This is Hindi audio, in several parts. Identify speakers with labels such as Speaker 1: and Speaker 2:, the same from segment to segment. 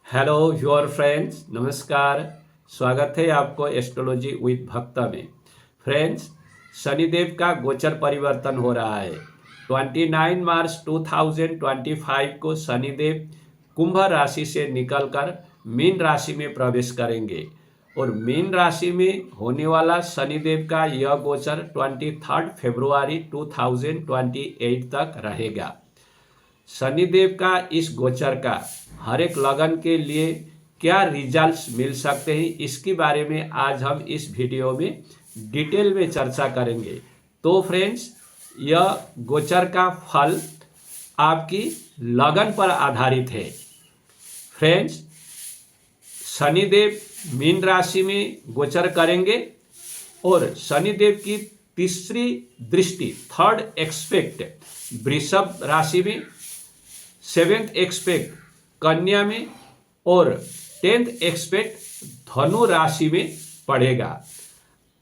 Speaker 1: हेलो योर फ्रेंड्स, नमस्कार। स्वागत है आपको एस्ट्रोलॉजी विद भक्ता में। फ्रेंड्स, शनिदेव का गोचर परिवर्तन हो रहा है। 29 मार्च 2025 को शनिदेव कुंभ राशि से निकलकर मीन राशि में प्रवेश करेंगे और मीन राशि में होने वाला शनिदेव का यह गोचर 23 फरवरी 2028 तक रहेगा। शनिदेव का इस गोचर का हर एक लगन के लिए क्या रिजल्ट्स मिल सकते हैं, इसके बारे में आज हम इस वीडियो में डिटेल में चर्चा करेंगे। तो फ्रेंड्स, यह गोचर का फल आपकी लगन पर आधारित है। फ्रेंड्स, शनिदेव मीन राशि में गोचर करेंगे और शनिदेव की तीसरी दृष्टि, थर्ड एक्सपेक्ट, वृषभ राशि में, सेवेंथ एक्सपेक्ट कन्या में और 10th एक्सपेक्ट धनु राशि में पड़ेगा।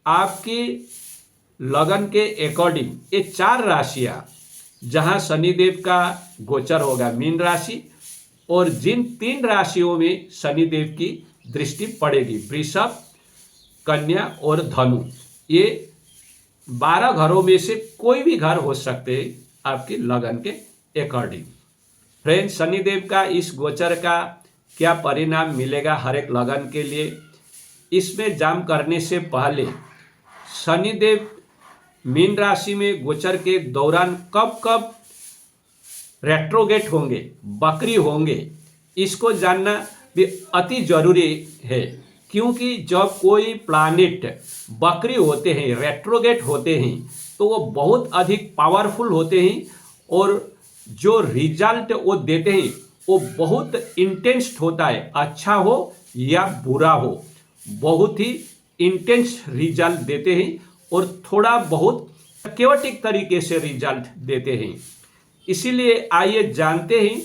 Speaker 1: आपकी लगन के अकॉर्डिंग ये चार राशियां जहां शनिदेव का गोचर होगा, मीन राशि, और जिन तीन राशियों में शनिदेव की दृष्टि पड़ेगी, वृषभ, कन्या और धनु, ये 12 घरों में से कोई भी घर हो सकते हैं आपकी लगन के अकॉर्डिंग। फ्रेंड्स, शनिदेव का इस गोचर का क्या परिणाम मिलेगा हर एक लगन के लिए, इसमें जान करने से पहले शनिदेव मीन राशि में गोचर के दौरान कब कब रेट्रोगेट होंगे, बकरी होंगे, इसको जानना भी अति जरूरी है। क्योंकि जब कोई प्लैनेट बकरी होते हैं, रेट्रोगेट होते हैं, तो वो बहुत अधिक पावरफुल होते हैं और जो रिजल्ट वो देते हैं वो बहुत इंटेंस होता है। अच्छा हो या बुरा हो, बहुत ही इंटेंस रिजल्ट देते हैं और थोड़ा बहुत केवटिक तरीके से रिजल्ट देते हैं। इसीलिए आइए जानते हैं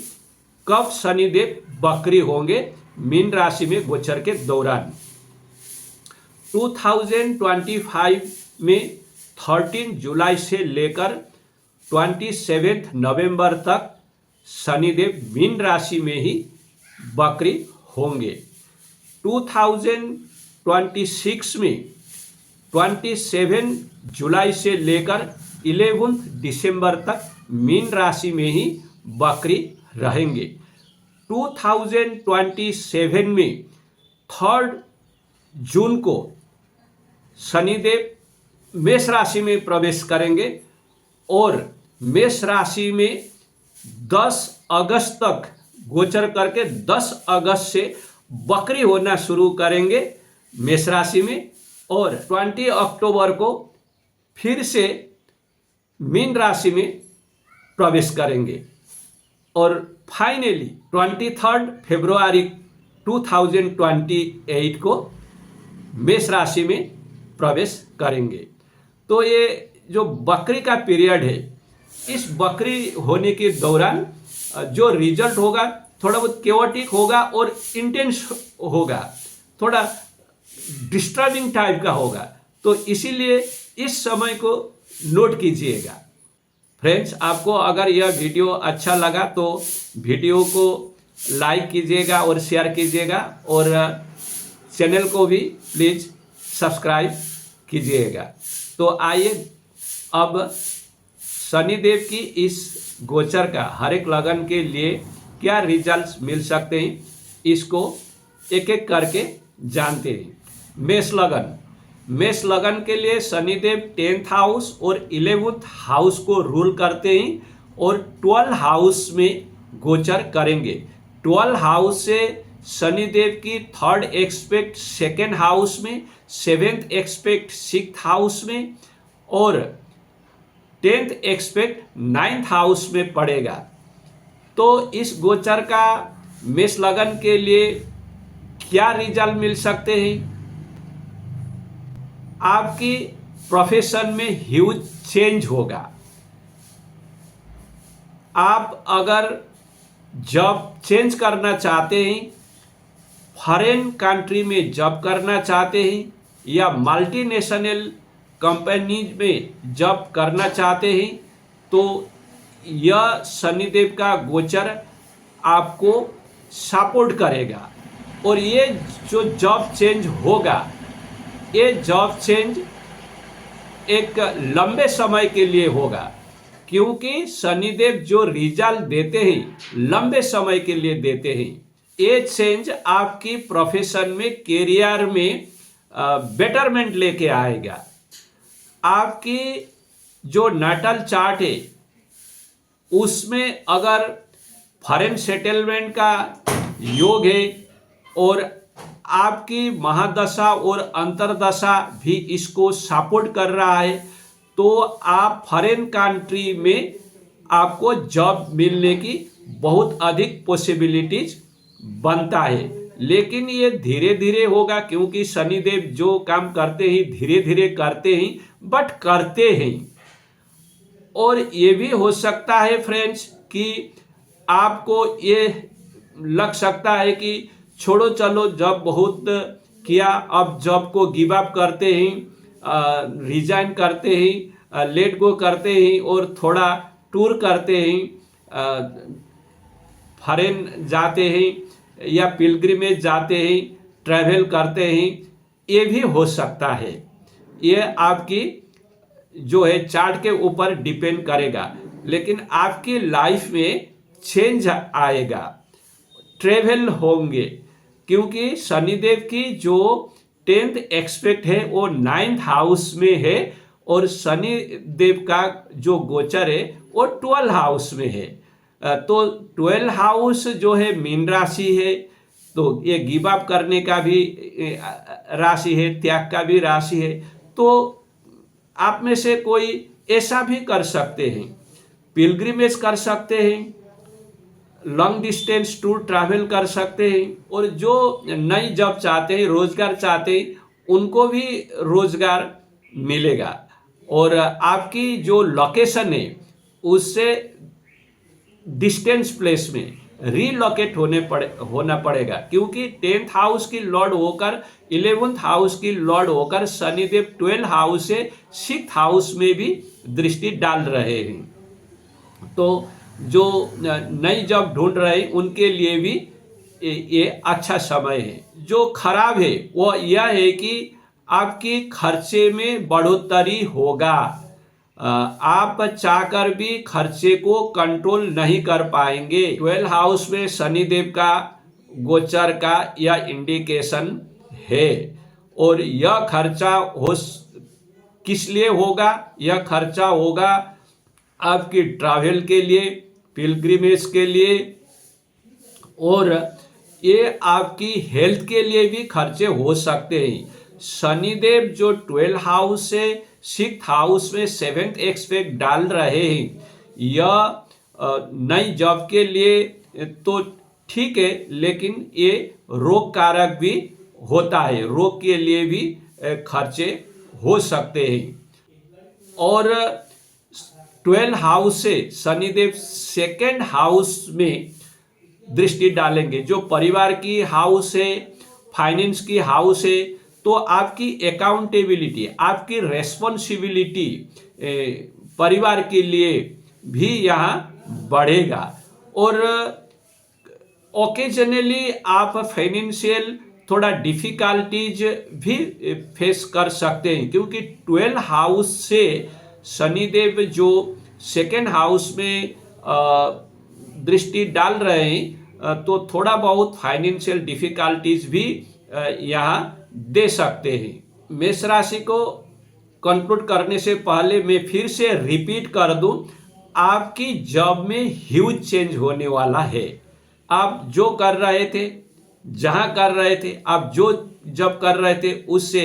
Speaker 1: कब शनिदेव बकरी होंगे मीन राशि में गोचर के दौरान। 2025 में 13 जुलाई से लेकर 27 नवंबर तक शनिदेव मीन राशि में ही बकरी होंगे। 2026 में 27 जुलाई से लेकर 11 दिसंबर तक मीन राशि में ही बकरी रहेंगे। 2027 में 3 जून को शनिदेव मेष राशि में प्रवेश करेंगे और मेष राशि में 10 अगस्त तक गोचर करके 10 अगस्त से बकरी होना शुरू करेंगे मेष राशि में, और 20 अक्टूबर को फिर से मीन राशि में प्रवेश करेंगे और फाइनली 23 फरवरी 2028 को मेष राशि में प्रवेश करेंगे। तो ये जो बकरी का पीरियड है, इस बकरी होने के दौरान जो रिजल्ट होगा थोड़ा बहुत केवटिक होगा और इंटेंस होगा, थोड़ा डिस्टर्बिंग टाइप का होगा। तो इसीलिए इस समय को नोट कीजिएगा। फ्रेंड्स, आपको अगर यह वीडियो अच्छा लगा तो वीडियो को लाइक कीजिएगा और शेयर कीजिएगा और चैनल को भी प्लीज़ सब्सक्राइब कीजिएगा। तो आइए अब शनिदेव की इस गोचर का हर एक लगन के लिए क्या रिजल्ट्स मिल सकते हैं, इसको एक एक करके जानते हैं। मेष लगन के लिए शनिदेव 10th हाउस और 11th हाउस को रूल करते हैं और 12 हाउस में गोचर करेंगे। 12 हाउस से शनिदेव की 3rd एक्सपेक्ट 2nd हाउस में, 7th एक्सपेक्ट 6th हाउस में और 10th एक्सपेक्ट 9th हाउस में पड़ेगा। तो इस गोचर का मेष लगन के लिए क्या रिजल्ट मिल सकते हैं? आपकी प्रोफेशन में ह्यूज चेंज होगा। आप अगर जॉब चेंज करना चाहते हैं, फॉरेन कंट्री में जॉब करना चाहते हैं या मल्टीनेशनल कंपनीज में जॉब करना चाहते हैं, तो यह शनिदेव का गोचर आपको सपोर्ट करेगा। और ये जो जॉब चेंज होगा, ये जॉब चेंज एक लंबे समय के लिए होगा, क्योंकि शनिदेव जो रिजल्ट देते हैं लंबे समय के लिए देते हैं। ये चेंज आपकी प्रोफेशन में, कैरियर में बेटरमेंट लेके आएगा। आपकी जो नाटल चार्ट है उसमें अगर फॉरेन सेटलमेंट का योग है और आपकी महादशा और अंतरदशा भी इसको सपोर्ट कर रहा है, तो आप फॉरेन कंट्री में आपको जॉब मिलने की बहुत अधिक पॉसिबिलिटीज बनता है। लेकिन ये धीरे धीरे होगा, क्योंकि शनिदेव जो काम करते हैं धीरे धीरे करते हैं, बट करते हैं। और ये भी हो सकता है फ्रेंड्स कि आपको ये लग सकता है कि छोड़ो चलो, जॉब बहुत किया, अब जॉब को गिव अप करते हैं, रिजाइन करते हैं, लेट गो करते हैं और थोड़ा टूर करते हैं, फॉरेन जाते हैं या पिलग्रिमेज जाते हैं, ट्रैवल करते हैं। ये भी हो सकता है। ये आपकी जो है चार्ट के ऊपर डिपेंड करेगा, लेकिन आपकी लाइफ में चेंज आएगा, ट्रेवल होंगे, क्योंकि शनिदेव की जो 10th एक्सपेक्ट है वो 9th हाउस में है, और शनिदेव का जो गोचर है वो 12 हाउस में है। तो 12 हाउस जो है मीन राशि है, तो ये गिव अप करने का भी राशि है, त्याग का भी राशि है। तो आप में से कोई ऐसा भी कर सकते हैं, पिलग्रिमेज कर सकते हैं, लॉन्ग डिस्टेंस टूर ट्रैवल कर सकते हैं, और जो नई जॉब चाहते हैं, रोजगार चाहते हैं, उनको भी रोजगार मिलेगा। और आपकी जो लोकेशन है उससे डिस्टेंस प्लेस में रीलोकेट होना पड़ेगा, क्योंकि 10th हाउस की लॉर्ड होकर 11th हाउस की लॉर्ड होकर शनिदेव 12 हाउस से 6th हाउस में भी दृष्टि डाल रहे हैं। तो जो नई जॉब ढूंढ रहे हैं उनके लिए भी ये अच्छा समय है। जो खराब है वो यह है कि आपकी खर्चे में बढ़ोतरी होगा। आप चाहकर भी खर्चे को कंट्रोल नहीं कर पाएंगे। 12 हाउस में शनिदेव का गोचर का यह इंडिकेशन है। और यह खर्चा किस लिए होगा? यह खर्चा होगा आपकी ट्रैवल के लिए, पिलग्रिमेज के लिए, और ये आपकी हेल्थ के लिए भी खर्चे हो सकते हैं। शनिदेव जो 12 हाउस से 6th हाउस में 7th एक्सपेक्ट डाल रहे हैं, यह नई जॉब के लिए तो ठीक है, लेकिन ये रोग कारक भी होता है, रोग के लिए भी खर्चे हो सकते हैं। और 12 हाउस से शनिदेव 2nd हाउस में दृष्टि डालेंगे, जो परिवार की हाउस है, फाइनेंस की हाउस है। तो आपकी अकाउंटेबिलिटी, आपकी रेस्पॉन्सिबिलिटी परिवार के लिए भी यहाँ बढ़ेगा। और ओकेजनली आप फाइनेंशियल थोड़ा डिफिकल्टीज भी फेस कर सकते हैं, क्योंकि 12 हाउस से शनिदेव जो 2nd हाउस में दृष्टि डाल रहे हैं, तो थोड़ा बहुत फाइनेंशियल डिफिकल्टीज भी यहाँ दे सकते हैं। मेष राशि को कंक्लूड करने से पहले मैं फिर से रिपीट कर दूं, आपकी जॉब में ह्यूज चेंज होने वाला है। आप जो कर रहे थे, जहां कर रहे थे, आप जो जॉब कर रहे थे उससे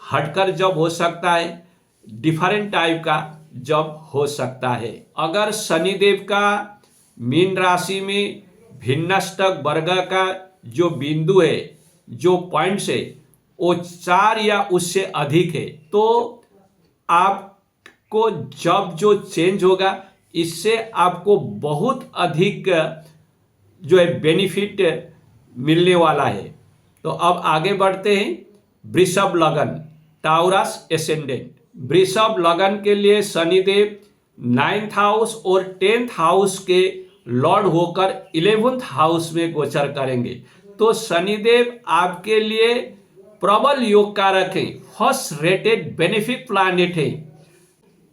Speaker 1: हटकर जॉब हो सकता है, डिफरेंट टाइप का जॉब हो सकता है। अगर शनिदेव का मीन राशि में भिन्नष्टक वर्ग का जो बिंदु है, जो पॉइंट्स है, वो 4 या उससे अधिक है, तो आपको जॉब जो चेंज होगा इससे आपको बहुत अधिक जो है बेनिफिट मिलने वाला है। तो अब आगे बढ़ते हैं। वृषभ लगन, टाउरस एसेंडेंट। वृषभ लगन के लिए शनिदेव 9th हाउस और 10th हाउस के लॉर्ड होकर 11th हाउस में गोचर करेंगे। तो शनिदेव आपके लिए प्रबल योग कारक है, फर्स्ट रेटेड बेनिफिट प्लैनेट है।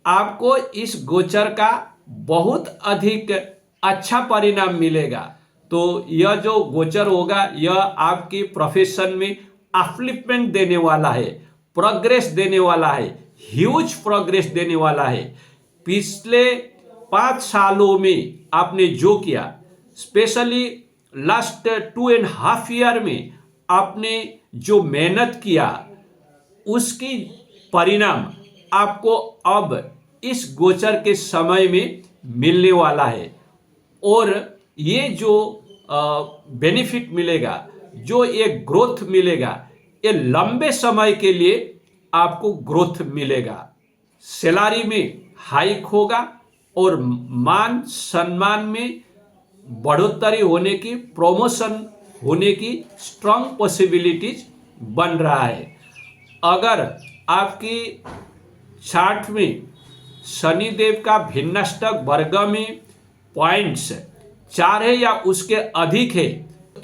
Speaker 1: आपको इस गोचर का बहुत अधिक अच्छा परिणाम मिलेगा। तो यह जो गोचर होगा यह आपकी प्रोफेशन में अपलिफ्टमेंट देने वाला है, प्रोग्रेस देने वाला है, ह्यूज प्रोग्रेस देने वाला है। पिछले 5 सालों में आपने जो किया, स्पेशली लास्ट 2.5 ईयर में आपने जो मेहनत किया, उसकी परिणाम आपको अब इस गोचर के समय में मिलने वाला है। और ये जो बेनिफिट मिलेगा, जो ये ग्रोथ मिलेगा, ये लंबे समय के लिए आपको ग्रोथ मिलेगा। सैलरी में हाइक होगा और मान सम्मान में बढ़ोतरी होने की, प्रमोशन होने की स्ट्रांग पॉसिबिलिटीज बन रहा है। अगर आपकी चार्ट में शनिदेव का भिन्नष्टक वर्ग में पॉइंट्स 4 है या उसके अधिक है,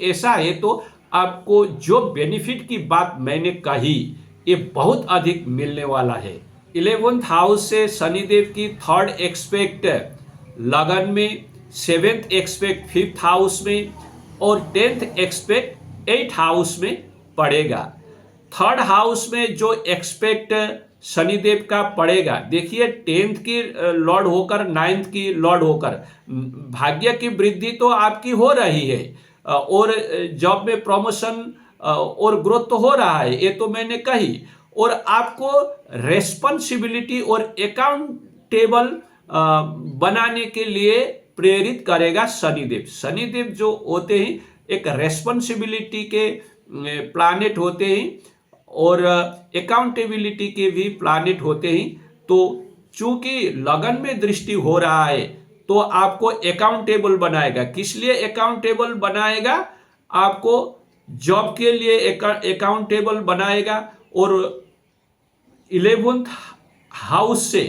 Speaker 1: ऐसा है तो आपको जो बेनिफिट की बात मैंने कही ये बहुत अधिक मिलने वाला है। 11th हाउस से शनिदेव की 3rd एक्सपेक्ट लगन में, 7th एक्सपेक्ट 5th हाउस में और 10th एक्सपेक्ट 8th हाउस में पड़ेगा। 3rd हाउस में जो एक्सपेक्ट शनिदेव का पड़ेगा, देखिए 10th की लॉर्ड होकर 9th की लॉर्ड होकर भाग्य की वृद्धि तो आपकी हो रही है और जॉब में प्रमोशन और ग्रोथ तो हो रहा है, ये तो मैंने कही। और आपको रेस्पॉन्सिबिलिटी और अकाउंटेबल बनाने के लिए प्रेरित करेगा शनिदेव। शनिदेव जो होते हैं एक रेस्पॉन्सिबिलिटी के प्लैनेट होते हैं और अकाउंटेबिलिटी के भी प्लैनेट होते हैं। तो चूंकि लगन में दृष्टि हो रहा है तो आपको अकाउंटेबल बनाएगा। किस लिए अकाउंटेबल बनाएगा? आपको जॉब के लिए अकाउंटेबल बनाएगा। और 11th हाउस से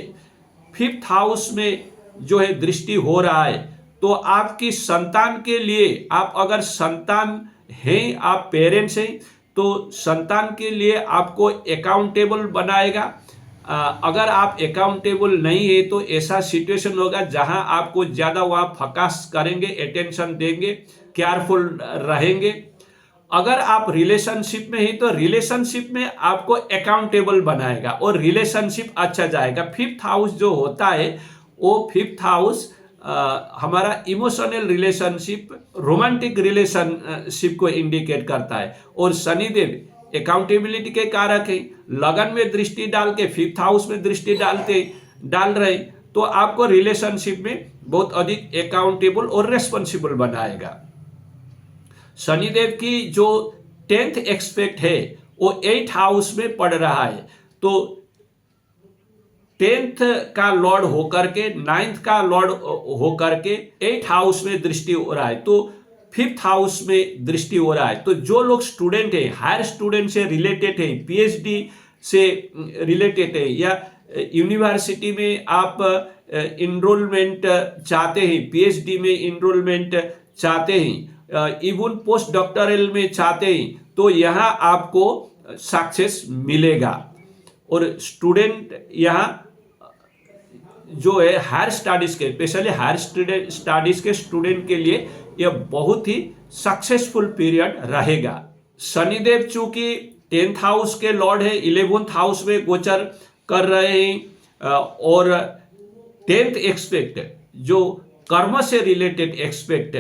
Speaker 1: 5th हाउस में जो है दृष्टि हो रहा है, तो आपकी संतान के लिए, आप अगर संतान हैं, आप पेरेंट्स हैं, तो संतान के लिए आपको अकाउंटेबल बनाएगा। अगर आप अकाउंटेबल नहीं है तो ऐसा सिचुएशन होगा जहां आपको ज़्यादा वहाँ फोकस करेंगे, अटेंशन देंगे, केयरफुल रहेंगे। अगर आप रिलेशनशिप में ही तो रिलेशनशिप में आपको अकाउंटेबल बनाएगा और रिलेशनशिप अच्छा जाएगा। 5th हाउस जो होता है वो 5th हाउस हमारा इमोशनल रिलेशनशिप, रोमांटिक रिलेशनशिप को इंडिकेट करता है। और शनिदेव अकाउंटेबिलिटी के कारक है, लगन में दृष्टि डाल के 5th हाउस में दृष्टि डाल रहे, तो आपको रिलेशनशिप में बहुत अधिक अकाउंटेबल और रेस्पॉन्सिबल बनाएगा। शनिदेव की जो 10th एक्सपेक्ट है वो 8th हाउस में पड़ रहा है। तो 10th का लॉर्ड होकर के 9th का लॉर्ड होकर के 8th हाउस में दृष्टि हो रहा है, तो 5th हाउस में दृष्टि हो रहा है। तो जो लोग स्टूडेंट है, हायर स्टूडेंट से रिलेटेड है, पीएचडी से रिलेटेड है, या यूनिवर्सिटी में आप इनरोलमेंट चाहते हैं, पीएचडी में इनरोलमेंट चाहते हैं, इवन पोस्ट डॉक्टरल में चाहते हैं, तो यहाँ आपको सक्सेस मिलेगा। और स्टूडेंट यहाँ जो है हायर स्टडीज के, स्पेशली हायर स्टडीज के स्टूडेंट के लिए यह बहुत ही सक्सेसफुल पीरियड रहेगा। शनिदेव चूंकि 10th हाउस के लॉर्ड है, 11th हाउस में गोचर कर रहे हैं और 10th एक्सपेक्ट जो कर्म से रिलेटेड एक्सपेक्ट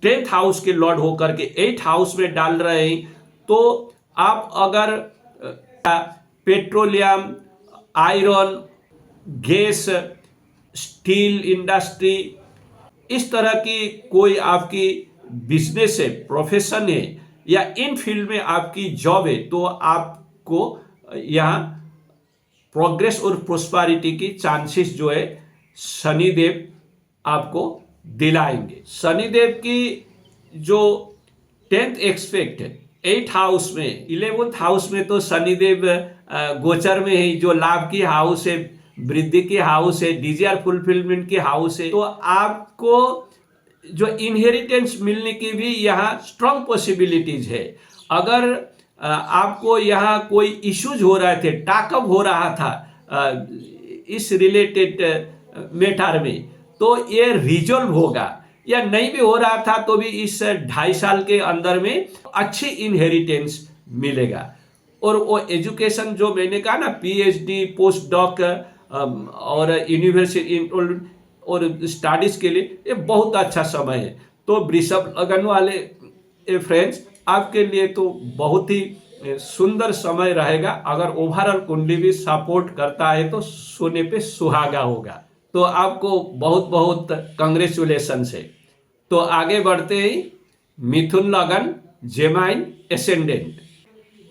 Speaker 1: 10th हाउस के लॉर्ड होकर के 8th हाउस में डाल रहे हैं, तो आप अगर petroleum, iron, gas, steel industry, इस तरह की कोई आपकी बिजनेस है, प्रोफेशन है, या इन फील्ड में आपकी जॉब है, तो आपको यहाँ प्रोग्रेस और प्रोस्पेरिटी की चांसेस जो है शनिदेव आपको दिलाएंगे। शनिदेव की जो 10th एक्सपेक्ट है 8th हाउस में, 11th हाउस में तो शनिदेव गोचर में है, जो लाभ की हाउस है, वृद्धि की हाउस है, डिजायर फुलफिलमेंट की हाउस है। तो आपको जो इनहेरिटेंस मिलने की भी यहाँ स्ट्रॉन्ग पॉसिबिलिटीज है। अगर आपको यहाँ कोई इश्यूज हो रहे थे, टाकअप हो रहा था इस रिलेटेड मैटर में, तो ये रिजॉल्व होगा, या नहीं भी हो रहा था तो भी इस 2.5 साल के अंदर में अच्छी इनहेरिटेंस मिलेगा। और वो एजुकेशन जो मैंने कहा ना, पीएचडी, पोस्ट डॉक और यूनिवर्सिटी और स्टडीज के लिए ये बहुत अच्छा समय है। तो वृषभ लगन वाले फ्रेंड्स, आपके लिए तो बहुत ही सुंदर समय रहेगा। अगर ओवरऑल कुंडली भी सपोर्ट करता है तो सोने पे सुहागा होगा। तो आपको बहुत बहुत कांग्रेचुलेशन है। तो आगे बढ़ते ही मिथुन लगन, जेमाइन एसेंडेंट।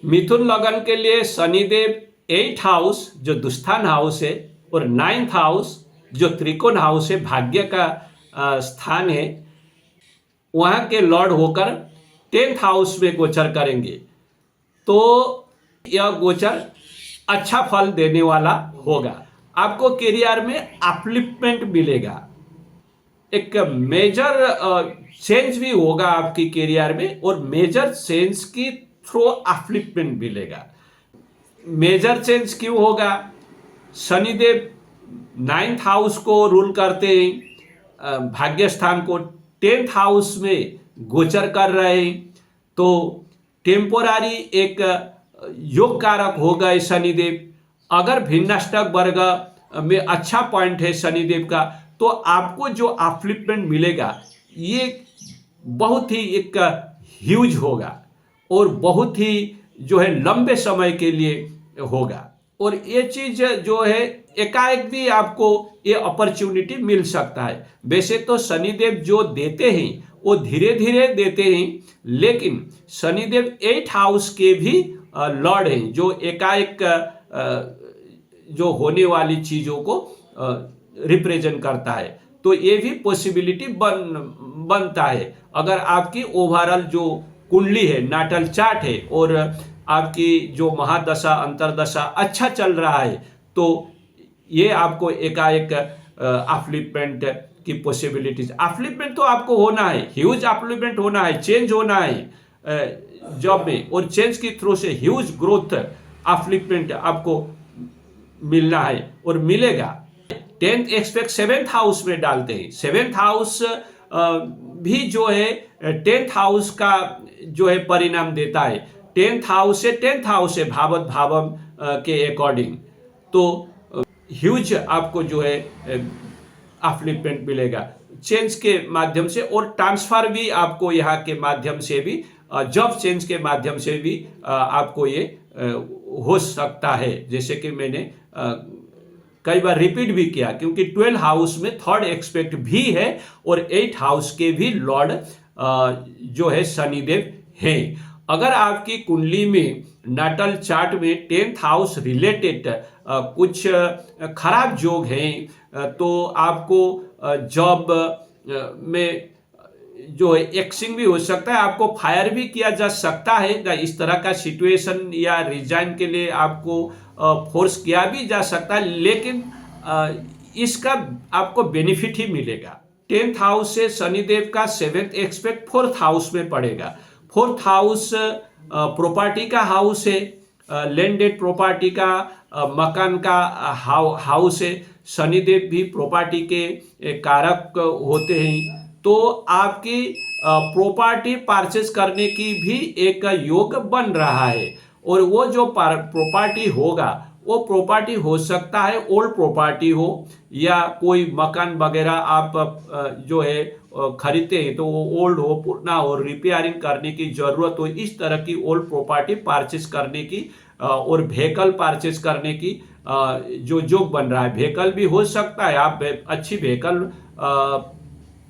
Speaker 1: मिथुन लगन के लिए शनिदेव 8th हाउस जो दुस्थान हाउस है और 9th हाउस जो त्रिकोण हाउस है, भाग्य का स्थान है, वहां के लॉर्ड होकर 10th हाउस में गोचर करेंगे। तो यह गोचर अच्छा फल देने वाला होगा। आपको करियर में अपलिफ्टमेंट मिलेगा, एक मेजर चेंज भी होगा आपकी करियर में, और मेजर चेंज की थ्रू अपलिफ्टमेंट मिलेगा। मेजर चेंज क्यों होगा? शनिदेव 9th हाउस को रूल करते हैं, भाग्य स्थान को 10th हाउस में गोचर कर रहे हैं, तो टेम्पोरारी एक योग कारक होगा शनिदेव। अगर भिन्नाष्टक वर्ग में अच्छा पॉइंट है शनिदेव का, तो आपको जो अपलिफ्टमेंट मिलेगा ये बहुत ही एक ह्यूज होगा और बहुत ही जो है लंबे समय के लिए होगा। और ये चीज जो है एकाएक भी आपको ये अपॉर्चुनिटी मिल सकता है। वैसे तो शनिदेव जो देते हैं वो धीरे धीरे देते हैं, लेकिन शनिदेव 8th हाउस के भी लॉर्ड हैं, जो एकाएक जो होने वाली चीजों को रिप्रेजेंट करता है। तो ये भी पॉसिबिलिटी बनता है। अगर आपकी ओवरऑल जो कुंडली है, नाटल चार्ट है, और आपकी जो महादशा अंतरदशा अच्छा चल रहा है, तो ये आपको एकाएक अपलिफ्टमेंट की पॉसिबिलिटीज, अपलिफ्टमेंट तो आपको होना है, ह्यूज अपलिफ्टमेंट होना है, चेंज होना है जॉब में, और चेंज की थ्रू से ह्यूज ग्रोथ अपलिफ्टमेंट आपको मिलना है और मिलेगा। 10th एक्सपेक्ट 7th हाउस में डालते हैं। 7th हाउस भी जो है 10th हाउस का जो है परिणाम देता है। 10th हाउस से 10th हाउस से भावत भावम के अकॉर्डिंग, तो ह्यूज आपको जो है अपलिफ्टमेंट मिलेगा चेंज के माध्यम से, और ट्रांसफर भी आपको यहाँ के माध्यम से भी, जॉब चेंज के माध्यम से भी आपको ये हो सकता है। जैसे कि मैंने कई बार रिपीट भी किया, क्योंकि 12th हाउस में 3rd एक्सपेक्ट भी है और 8th हाउस के भी लॉर्ड जो है शनिदेव है। अगर आपकी कुंडली में नाटल चार्ट में 10th हाउस रिलेटेड कुछ खराब योग हैं, तो आपको जॉब में जो है एक्सिंग भी हो सकता है, आपको फायर भी किया जा सकता है। इस तरह का सिचुएशन या रिजाइन के लिए आपको फोर्स किया भी जा सकता है, लेकिन इसका आपको बेनिफिट ही मिलेगा। 10th हाउस से शनिदेव का 7th एक्सपेक्ट 4th हाउस में पड़ेगा। 4th हाउस प्रॉपर्टी का हाउस है, लैंडेड प्रॉपर्टी का, मकान का हाउस है। शनिदेव भी प्रॉपर्टी के कारक होते हैं, तो आपकी प्रॉपर्टी परचेज करने की भी एक योग बन रहा है। और वो जो प्रॉपर्टी होगा, वो प्रॉपर्टी हो सकता है ओल्ड प्रॉपर्टी हो, या कोई मकान वगैरह आप जो है खरीदते हैं तो वो ओल्ड हो, पुराना हो, रिपेयरिंग करने की जरूरत हो, इस तरह की ओल्ड प्रॉपर्टी परचेज करने की, और व्हीकल परचेज करने की जो योग बन रहा है। व्हीकल भी हो सकता है, आप अच्छी व्हीकल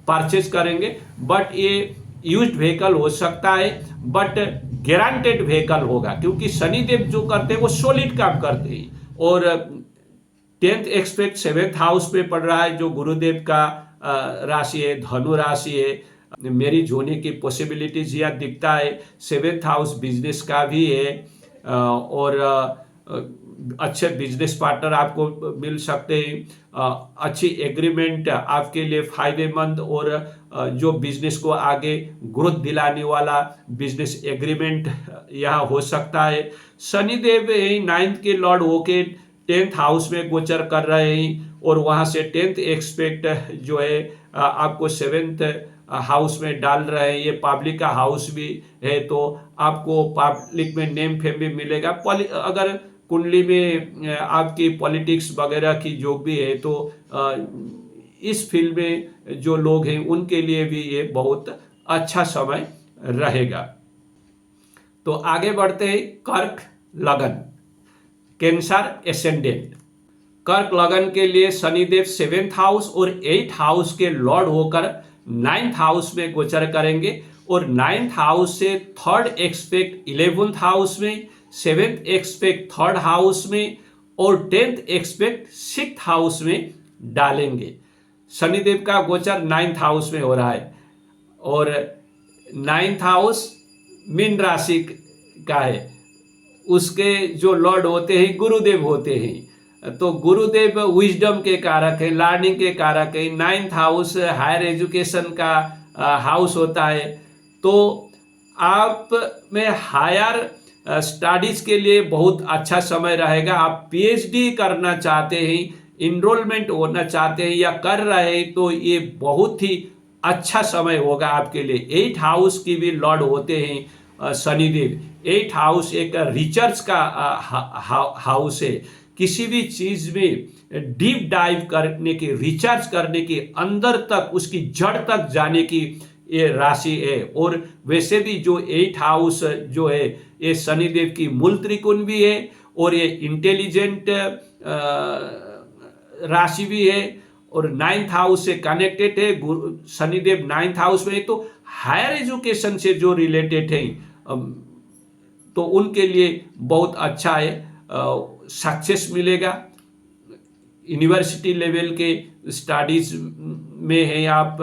Speaker 1: परचेज करेंगे, बट ये यूज्ड व्हीकल हो सकता है, बट गारंटेड व्हीकल होगा, क्योंकि शनिदेव जो करते हैं वो सॉलिड काम करते हैं। और 10th एक्सपेक्ट 7th हाउस पे पड़ रहा है, जो गुरुदेव का राशि है, धनु राशि है। मैरिज होने की पॉसिबिलिटीज यह दिखता है। 7th हाउस बिजनेस का भी है, और अच्छे बिजनेस पार्टनर आपको मिल सकते हैं, अच्छी एग्रीमेंट आपके लिए फायदेमंद और जो बिजनेस को आगे ग्रोथ दिलाने वाला बिजनेस एग्रीमेंट यहाँ हो सकता है। शनिदेव नाइन्थ के लॉर्ड होके 10th हाउस में गोचर कर रहे हैं और वहाँ से 10th एक्सपेक्ट जो है आपको 7th हाउस में डाल रहे हैं। ये पब्लिक का हाउस भी है, तो आपको पब्लिक में नेम फेम भी मिलेगा। अगर कुंडली में आपकी पॉलिटिक्स वगैरह की जो भी है, तो इस फील्ड में जो लोग हैं उनके लिए भी ये बहुत अच्छा समय रहेगा। तो आगे बढ़ते हैं कर्क लगन, कैंसर एसेंडेंट। कर्क लगन के लिए शनिदेव 7th हाउस और 8th हाउस के लॉर्ड होकर 9th हाउस में गोचर करेंगे और 9th हाउस से 3rd एक्सपेक्ट 11th हाउस में, 7th एक्सपेक्ट 3rd हाउस में और 10th एक्सपेक्ट 6th हाउस में डालेंगे। शनिदेव का गोचर 9th हाउस में हो रहा है और 9th हाउस मीन राशि का है। उसके जो लॉर्ड होते हैं गुरुदेव होते हैं, तो गुरुदेव विजडम के कारक है, लर्निंग के कारक है। 9th हाउस हायर एजुकेशन का हाउस होता है, तो आप में हायर स्टडीज के लिए बहुत अच्छा समय रहेगा। आप पीएचडी करना चाहते हैं, इनरोलमेंट होना चाहते हैं या कर रहे हैं, तो ये बहुत ही अच्छा समय होगा आपके लिए। 8th हाउस की भी लॉर्ड होते हैं शनिदेव। 8th हाउस एक रिसर्च का हाउस है। किसी भी चीज में डीप डाइव करने की, रिसर्च करने की, अंदर तक उसकी जड़ तक जाने की ये राशि है। और वैसे भी जो 8th हाउस जो है ये शनिदेव की मूल त्रिकोण भी है और ये इंटेलिजेंट राशि भी है और 9th हाउस से कनेक्टेड है। शनिदेव 9th हाउस में है, तो हायर एजुकेशन से जो रिलेटेड है तो उनके लिए बहुत अच्छा है, सक्सेस मिलेगा। यूनिवर्सिटी लेवल के स्टडीज में है आप,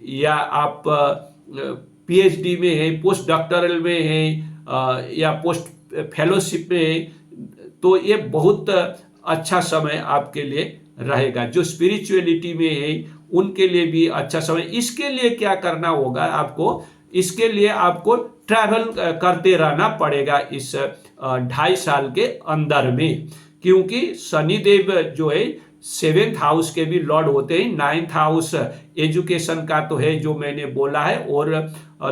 Speaker 1: या आप पीएचडी में है, पोस्ट डॉक्टरल में है या पोस्ट फेलोशिप में है, तो ये बहुत अच्छा समय आपके लिए रहेगा। जो स्पिरिचुअलिटी में है उनके लिए भी अच्छा समय। इसके लिए क्या करना होगा आपको, इसके लिए आपको ट्रैवल करते रहना पड़ेगा इस 2.5 साल के अंदर में, क्योंकि शनिदेव जो है 7th हाउस के भी लॉर्ड होते हैं। 9th हाउस एजुकेशन का तो है जो मैंने बोला है, और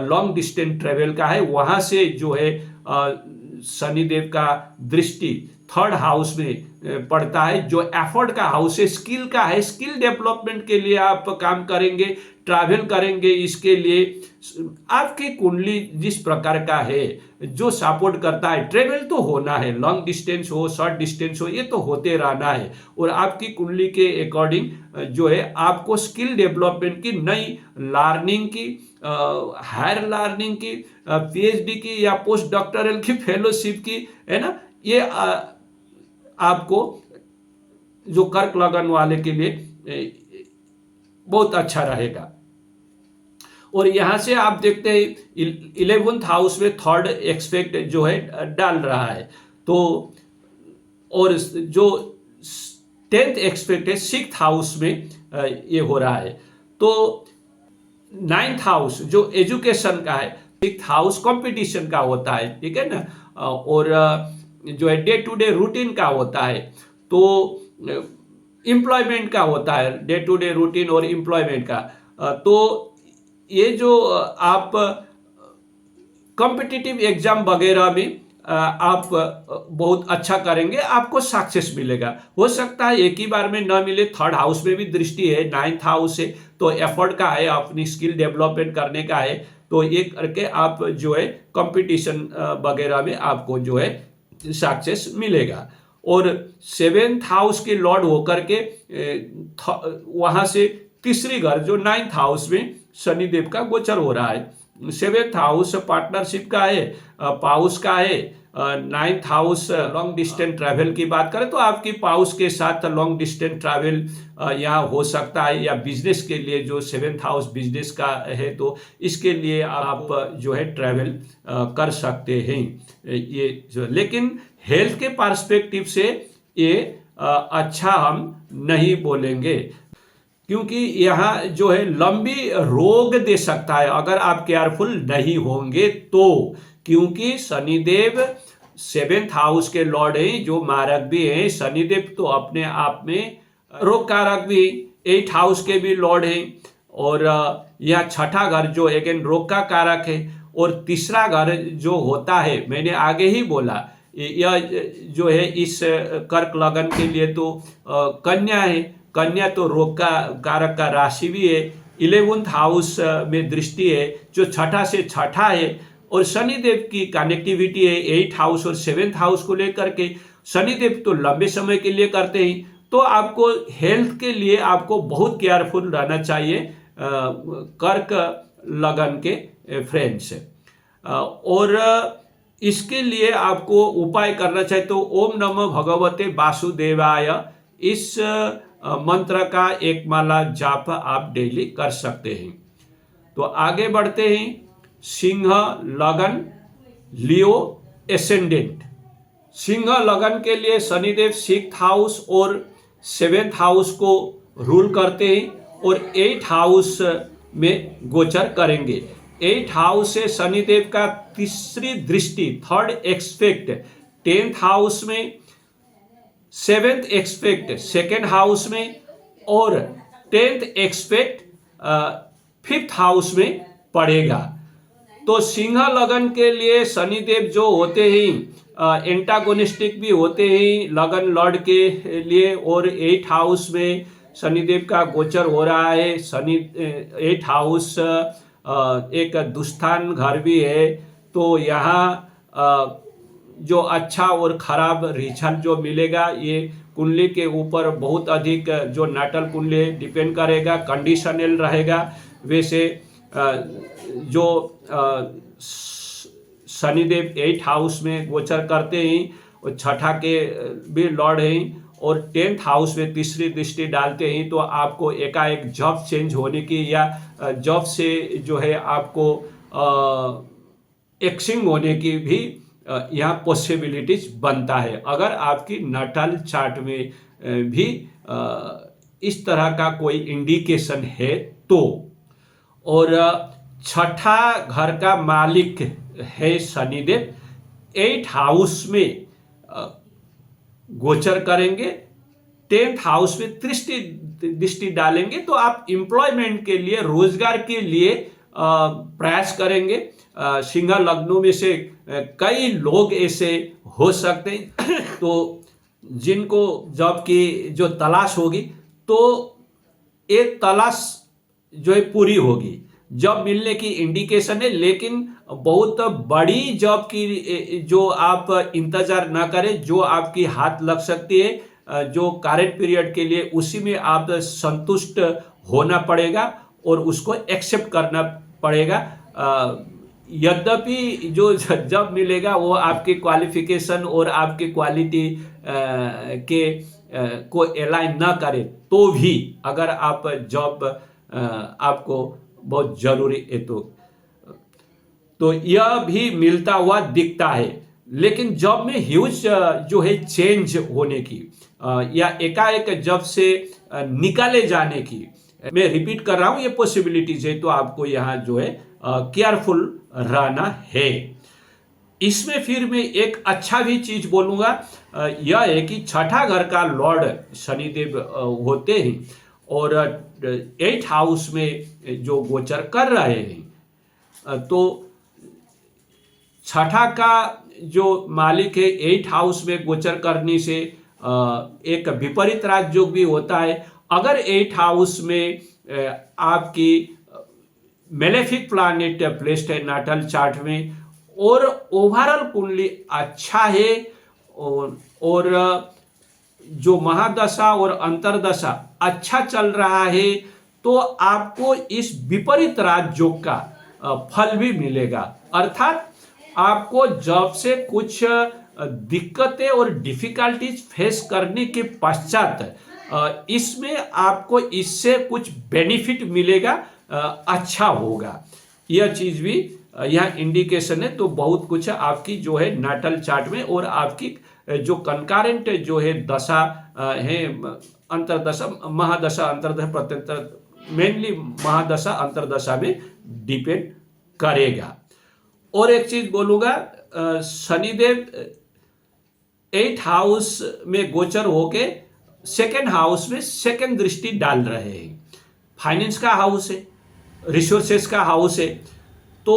Speaker 1: लॉन्ग डिस्टेंस ट्रेवल का है। वहां से जो है शनिदेव का दृष्टि 3rd हाउस में पड़ता है, जो एफर्ट का हाउस है, स्किल का है। स्किल डेवलपमेंट के लिए आप काम करेंगे, ट्रैवल करेंगे। इसके लिए आपकी कुंडली जिस प्रकार का है, जो सपोर्ट करता है, ट्रेवल तो होना है, लॉन्ग डिस्टेंस हो, शॉर्ट डिस्टेंस हो, ये तो होते रहना है। और आपकी कुंडली के अकॉर्डिंग जो है आपको स्किल डेवलपमेंट की, नई लर्निंग की, हायर लर्निंग की, पीएचडी की या पोस्ट डॉक्टरल की, फेलोशिप की, है ना, ये आपको जो कर्क लगन वाले के लिए बहुत अच्छा रहेगा। और यहां से आप देखते हैं 11th हाउस में 3rd एक्सपेक्ट जो है डाल रहा है, तो और जो 10th एक्सपेक्ट है 6th हाउस में ये हो रहा है। तो 9th हाउस जो एजुकेशन का है, 6th हाउस कंपटीशन का होता है, ठीक है ना, और जो है डे टू डे रूटीन का होता है, तो एम्प्लॉयमेंट का होता है, डे टू डे रूटीन और एम्प्लॉयमेंट का। तो ये जो आप कॉम्पिटिटिव एग्जाम वगैरह में आप बहुत अच्छा करेंगे, आपको सक्सेस मिलेगा। हो सकता है एक ही बार में न मिले, 3rd हाउस में भी दृष्टि है, 9th हाउस है, तो एफर्ट का है, अपनी स्किल डेवलपमेंट करने का है, तो ये करके आप जो है कंपटीशन वगैरह में आपको जो है सक्सेस मिलेगा। और 7th हाउस के लॉर्ड होकर के वहां से तीसरी घर जो 9th हाउस में शनिदेव का गोचर हो रहा है। 7th हाउस पार्टनरशिप का है, पाउस का है, ninth house long distance travel की बात करें तो आपकी पाउस के साथ लॉन्ग डिस्टेंस ट्रैवल यहाँ हो सकता है, या बिजनेस के लिए जो सेवेंथ हाउस बिजनेस का है तो इसके लिए आप जो है ट्रैवल कर सकते हैं। ये लेकिन हेल्थ के पर्सपेक्टिव से ये अच्छा हम नहीं बोलेंगे, क्योंकि यहाँ जो है लंबी रोग दे सकता है अगर आप केयरफुल नहीं होंगे तो, क्योंकि शनिदेव सेवेंथ हाउस के लॉर्ड हैं, जो मारक भी हैं। शनिदेव तो अपने आप में रोग कारक भी, एट हाउस के भी लॉर्ड हैं, और यह छठा घर जो अगेन रोग का कारक है, और तीसरा घर जो होता है मैंने आगे ही बोला यह जो है इस कर्क लगन के लिए तो कन्या है। कन्या तो रोग का कारक का राशि भी है। 11th हाउस में दृष्टि है जो छठा से छठा है, और शनिदेव की कनेक्टिविटी है 8th हाउस और 7th हाउस को लेकर के। शनिदेव तो लंबे समय के लिए करते हैं, तो आपको हेल्थ के लिए आपको बहुत केयरफुल रहना चाहिए कर्क लगन के फ्रेंड्स। और इसके लिए आपको उपाय करना चाहिए तो ओम नमो भगवते वासुदेवाय, इस मंत्र का एक माला जाप आप डेली कर सकते हैं। तो आगे बढ़ते हैं। सिंह लगन लियो एसेंडेंट। सिंह लगन के लिए शनिदेव 6th हाउस और 7th हाउस को रूल करते हैं और 8th हाउस में गोचर करेंगे। 8th हाउस से शनिदेव का तीसरी दृष्टि, थर्ड एक्सपेक्ट 10th हाउस में, 7th एक्सपेक्ट 2nd हाउस में, और 10th एक्सपेक्ट 5th हाउस में पड़ेगा। तो सिंह लगन के लिए शनिदेव जो होते हैं एंटागोनिस्टिक भी होते हैं लगन लॉर्ड के लिए, और 8th हाउस में शनिदेव का गोचर हो रहा है। शनि 8th हाउस एक दुष्टान घर भी है, तो यहाँ जो अच्छा और खराब रिजल्ट जो मिलेगा ये कुंडली के ऊपर बहुत अधिक, जो नाटल कुंडली डिपेंड करेगा, कंडीशनल रहेगा। वैसे जो शनिदेव 8th हाउस में गोचर करते हैं और छठा के भी लॉर्ड हैं, और 10th हाउस में तीसरी दृष्टि डालते हैं, तो आपको एकाएक जॉब चेंज होने की या जॉब से जो है आपको एक्सिंग होने की भी यहाँ पॉसिबिलिटीज बनता है, अगर आपकी नाटल चार्ट में भी इस तरह का कोई इंडिकेशन है तो। और छठा घर का मालिक है शनिदेव, 8th हाउस में गोचर करेंगे, 10th हाउस में दृष्टि डालेंगे, तो आप एम्प्लॉयमेंट के लिए, रोजगार के लिए प्रयास करेंगे। सिंह लग्नों में से कई लोग ऐसे हो सकते हैं तो जिनको जॉब की जो तलाश होगी, तो एक तलाश जो है पूरी होगी, जॉब मिलने की इंडिकेशन है, लेकिन बहुत बड़ी जॉब की जो आप इंतजार ना करें, जो आपकी हाथ लग सकती है जो करंट पीरियड के लिए, उसी में आप संतुष्ट होना पड़ेगा और उसको एक्सेप्ट करना पड़ेगा। यद्यपि जो जॉब मिलेगा वो आपकी क्वालिफिकेशन और आपकी क्वालिटी के को अलाइन ना करे, तो भी अगर आप जॉब आपको बहुत जरूरी है तो यह भी मिलता हुआ दिखता है। लेकिन जॉब में ह्यूज जो है चेंज होने की या एकाएक जॉब से निकाले जाने की, मैं रिपीट कर रहा हूं, ये पॉसिबिलिटीज है, तो आपको यहाँ जो है केयरफुल रहना है। इसमें फिर मैं एक अच्छा भी चीज बोलूंगा, यह है कि छठा घर का लॉर्ड शनिदेव होते हैं और 8th हाउस में जो गोचर कर रहे हैं, तो छठा का जो मालिक है 8th हाउस में गोचर करने से एक विपरीत राजयोग भी होता है। अगर 8th हाउस में आपकी मेलेफिक प्लैनेट प्लेस्ड है नाटल चार्ट में, और ओवरऑल कुंडली अच्छा है, और जो महादशा और अंतरदशा अच्छा चल रहा है, तो आपको इस विपरीत राजयोग का फल भी मिलेगा। अर्थात आपको जॉब से कुछ दिक्कतें और डिफिकल्टीज फेस करने के पश्चात इसमें आपको इससे कुछ बेनिफिट मिलेगा, अच्छा होगा। यह चीज भी यहाँ इंडिकेशन है। तो बहुत कुछ आपकी जो है नाटल चार्ट में और आपकी जो कंकरेंट जो है दशा है, अंतरदशा, महादशा, अंतरदशा, प्रत्यंतर, मेनली महादशा अंतरदशा में डिपेंड करेगा। और एक चीज बोलूंगा, शनिदेव 8th हाउस में गोचर होके 2nd हाउस में 2nd दृष्टि डाल रहे हैं। फाइनेंस का हाउस है, रिसोर्सेस का हाउस है। तो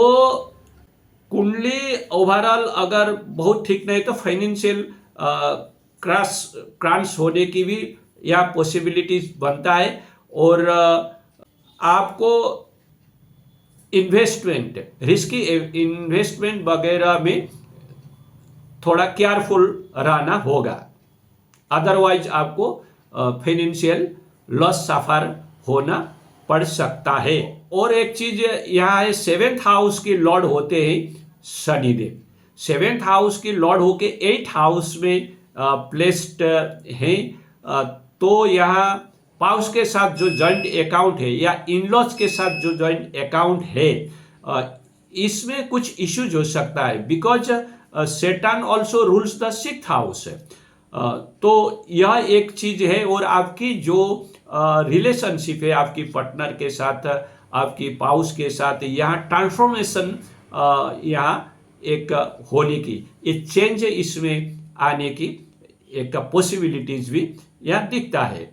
Speaker 1: कुंडली ओवरऑल अगर बहुत ठीक नहीं तो फाइनेंशियल क्रैश होने की भी यहाँ पॉसिबिलिटीज बनता है। और आपको इन्वेस्टमेंट, रिस्की इन्वेस्टमेंट वगैरह में थोड़ा केयरफुल रहना होगा, अदरवाइज आपको फाइनेंशियल लॉस सफर होना पड़ सकता है। और एक चीज यहाँ है, 7th हाउस के लॉर्ड होते हैं शनिदेव। 7th हाउस के लॉर्ड होके 8th हाउस में प्लेस्ड हैं। तो यहाँ पाउस के साथ जो जॉइंट अकाउंट है या इन-लॉज के साथ जो जॉइंट अकाउंट है, इसमें कुछ इश्यूज हो सकता है, because Saturn also rules the 6th house. तो यह एक चीज है। और आपकी जो रिलेशनशिप है आपकी पार्टनर के साथ, आपकी पाउस के साथ, यहाँ ट्रांसफॉर्मेशन यहाँ एक होने की, एक चेंज इसमें आने की एक पॉसिबिलिटीज भी यहाँ दिखता है।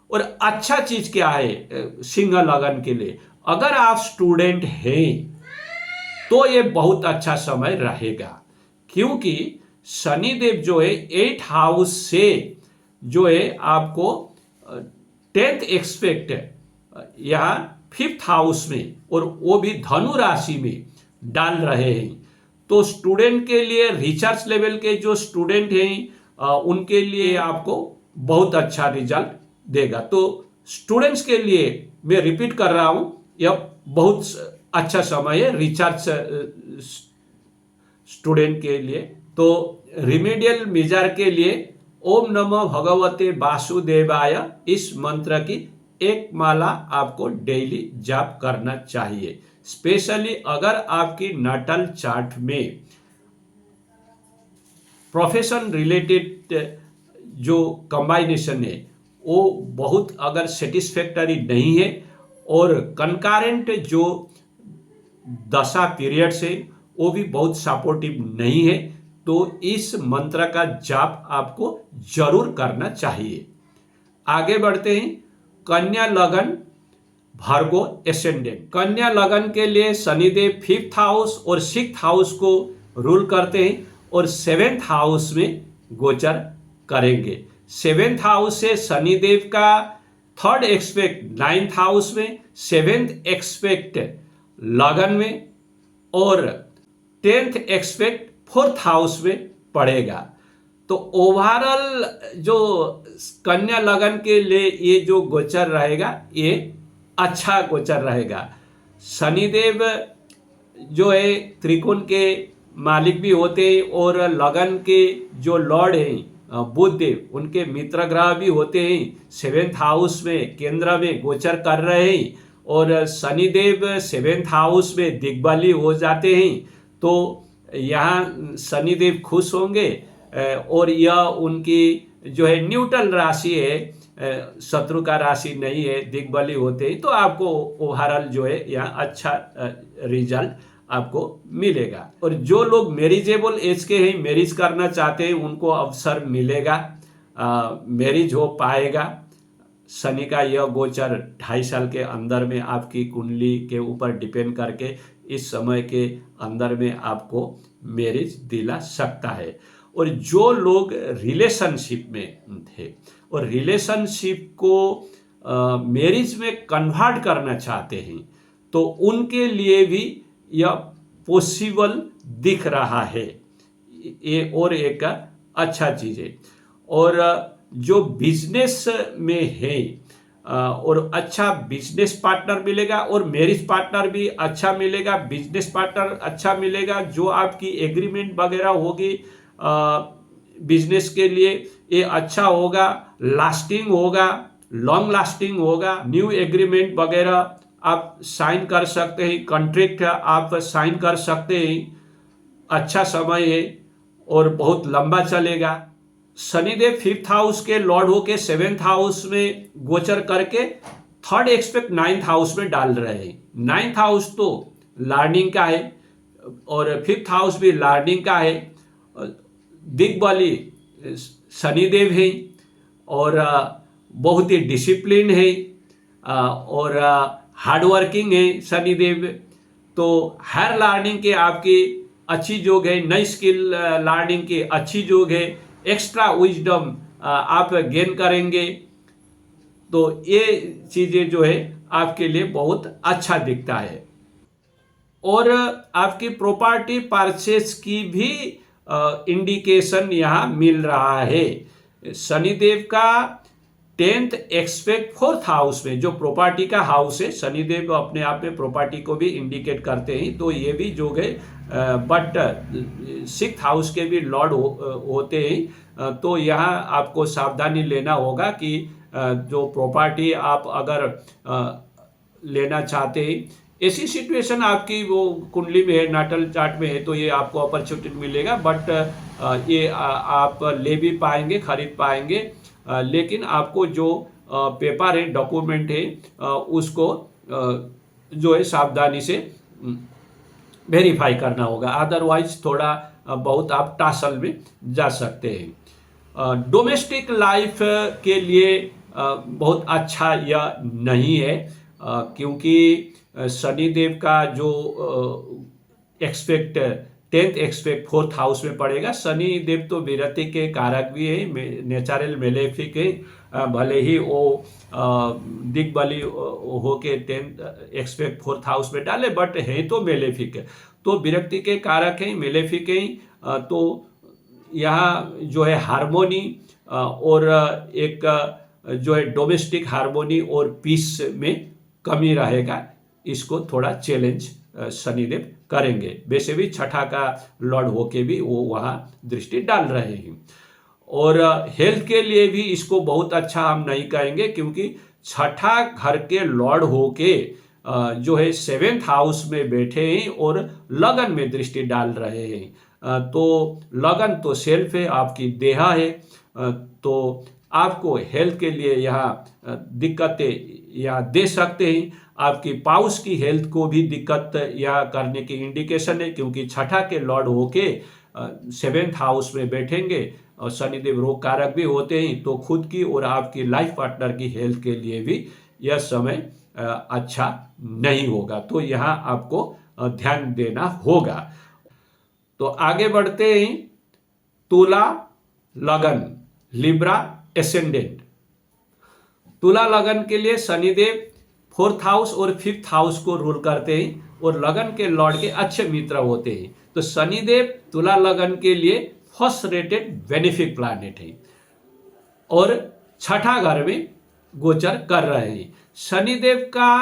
Speaker 1: और अच्छा चीज क्या है सिंह लगन के लिए, अगर आप स्टूडेंट हैं तो ये बहुत अच्छा समय रहेगा, क्योंकि शनिदेव जो है 8th हाउस से जो है आपको 10th एक्सपेक्ट यहाँ 5th हाउस में, और वो भी धनु राशि में डाल रहे हैं। तो स्टूडेंट के लिए, रिसर्च लेवल के जो स्टूडेंट हैं उनके लिए आपको बहुत अच्छा रिजल्ट देगा। तो स्टूडेंट्स के लिए मैं रिपीट कर रहा हूं, यह बहुत अच्छा समय है रिसर्च स्टूडेंट के लिए। तो रिमेडियल मेजर के लिए ओम नमो भगवते वासुदेवाय इस मंत्र की एक माला आपको डेली जाप करना चाहिए। स्पेशली अगर आपकी नाटल चार्ट में प्रोफेशन रिलेटेड जो कंबाइनेशन है वो बहुत अगर सेटिस्फैक्टरी नहीं है, और कंकरेंट जो दशा पीरियड्स है वो भी बहुत सपोर्टिव नहीं है, तो इस मंत्र का जाप आपको जरूर करना चाहिए। आगे बढ़ते हैं। कन्या लगन भार्गो एसेंडेंट। कन्या लगन के लिए शनिदेव 5th हाउस और 6th हाउस को रूल करते हैं और 7th हाउस में गोचर करेंगे। 7th हाउस से शनिदेव का 3rd एक्सपेक्ट 9th हाउस में, 7th एक्सपेक्ट लगन में, और 10th एक्सपेक्ट 4th हाउस में पड़ेगा। तो ओवरऑल जो कन्या लगन के लिए ये जो गोचर रहेगा ये अच्छा गोचर रहेगा। शनिदेव जो है त्रिकोण के मालिक भी होते हैं, और लगन के जो लॉर्ड हैं बुध देव उनके मित्र ग्रह भी होते हैं। 7th हाउस में केंद्र में गोचर कर रहे हैं, और शनिदेव 7th हाउस में दिग्बली हो जाते हैं। तो यहाँ शनिदेव खुश होंगे, और यह उनकी जो है न्यूट्रल राशि है, शत्रु का राशि नहीं है, दिग्बली होते हैं। तो आपको ओवरऑल जो है यहाँ अच्छा रिजल्ट आपको मिलेगा। और जो लोग मैरिजेबल एज के हैं, मैरिज करना चाहते हैं, उनको अवसर मिलेगा, मैरिज हो पाएगा। शनि का यह गोचर 2.5 साल के अंदर में आपकी कुंडली के ऊपर डिपेंड करके इस समय के अंदर में आपको मैरिज दिला सकता है। और जो लोग रिलेशनशिप में थे और रिलेशनशिप को मैरिज में कन्वर्ट करना चाहते हैं, तो उनके लिए भी यह पॉसिबल दिख रहा है। ये और एक अच्छा चीज़ है। और जो बिजनेस में है और अच्छा बिजनेस पार्टनर मिलेगा और मैरिज पार्टनर भी अच्छा मिलेगा, बिजनेस पार्टनर अच्छा मिलेगा। जो आपकी एग्रीमेंट वगैरह होगी बिजनेस के लिए, ये अच्छा होगा, लास्टिंग होगा, लॉन्ग लास्टिंग होगा। न्यू एग्रीमेंट वगैरह आप साइन कर सकते हैं, कॉन्ट्रैक्ट आप साइन कर सकते हैं। अच्छा समय है और बहुत लंबा चलेगा। शनिदेव 5th हाउस के लॉर्ड होके 7th हाउस में गोचर करके 3rd एक्सपेक्ट 9th हाउस में डाल रहे हैं। 9th हाउस तो लर्निंग का है और 5th हाउस भी लर्निंग का है। दिग्बली शनिदेव है और बहुत ही डिसिप्लिन है और हार्डवर्किंग है शनिदेव। तो हर लर्निंग के आपकी अच्छी जोग है, नई स्किल लर्निंग की अच्छी जोग है, एक्स्ट्रा विजडम आप गेन करेंगे। तो ये चीजें जो है आपके लिए बहुत अच्छा दिखता है। और आपकी प्रॉपर्टी परचेस की भी इंडिकेशन यहाँ मिल रहा है। शनिदेव का 10th एक्सपेक्ट 4th हाउस में, जो प्रॉपर्टी का हाउस है, शनिदेव अपने आप में प्रॉपर्टी को भी इंडिकेट करते हैं, तो ये भी जो है बट 6th हाउस के भी लॉर्ड होते हैं। तो यहाँ आपको सावधानी लेना होगा कि जो प्रॉपर्टी आप अगर लेना चाहते हैं, ऐसी सिचुएशन आपकी वो कुंडली में है, नाटल चार्ट में है, तो ये आपको अपॉर्चुनिटी मिलेगा। बट ये आप ले भी पाएंगे, खरीद पाएंगे, लेकिन आपको जो पेपर है, डॉक्यूमेंट है, उसको जो है सावधानी से वेरीफाई करना होगा। अदरवाइज थोड़ा बहुत आप टासल में जा सकते हैं। डोमेस्टिक लाइफ के लिए बहुत अच्छा यह नहीं है, क्योंकि शनिदेव का जो expect 10th expect 4th house में पड़ेगा। शनिदेव तो विरति के कारक भी है, नेचुरल मेलेफिक है, भले ही वो दिग्बली होके 10th एक्सपेक्ट 4th हाउस में डाले, बट है तो मेलेफिक है, तो विरक्ति के कारक हैं, मेलेफिक हैं। तो यहाँ जो है हार्मोनी और एक जो है डोमेस्टिक हार्मोनी और पीस में कमी रहेगा। इसको थोड़ा चैलेंज शनिदेव करेंगे। वैसे भी 6ठा का लॉर्ड होके भी वो वहाँ दृष्टि डाल रहे हैं। और हेल्थ के लिए भी इसको बहुत अच्छा हम नहीं कहेंगे, क्योंकि 6ठा घर के लॉर्ड होके जो है 7th हाउस में बैठे हैं और लगन में दृष्टि डाल रहे हैं। तो लगन तो सेल्फ है, आपकी देहा है, तो आपको हेल्थ के लिए यहाँ दिक्कतें यहाँ दे सकते हैं। आपकी पाउस की हेल्थ को भी दिक्कत यहाँ करने की इंडिकेशन है, क्योंकि 6ठा के लॉर्ड होके 7th हाउस में बैठेंगे और शनिदेव रोग कारक भी होते हैं। तो खुद की और आपकी लाइफ पार्टनर की हेल्थ के लिए भी यह समय अच्छा नहीं होगा, तो यहाँ आपको ध्यान देना होगा। तो आगे बढ़ते हैं। तुला लगन, लिब्रा एसेंडेंट। तुला लगन के लिए शनिदेव 4th हाउस और 5th हाउस को रूल करते हैं और लगन के लॉर्ड के अच्छे मित्र होते हैं। तो शनिदेव तुला लगन के लिए फर्स्ट रेटेड बेनिफिक प्लैनेट है और 6ठा घर में गोचर कर रहे हैं। शनिदेव का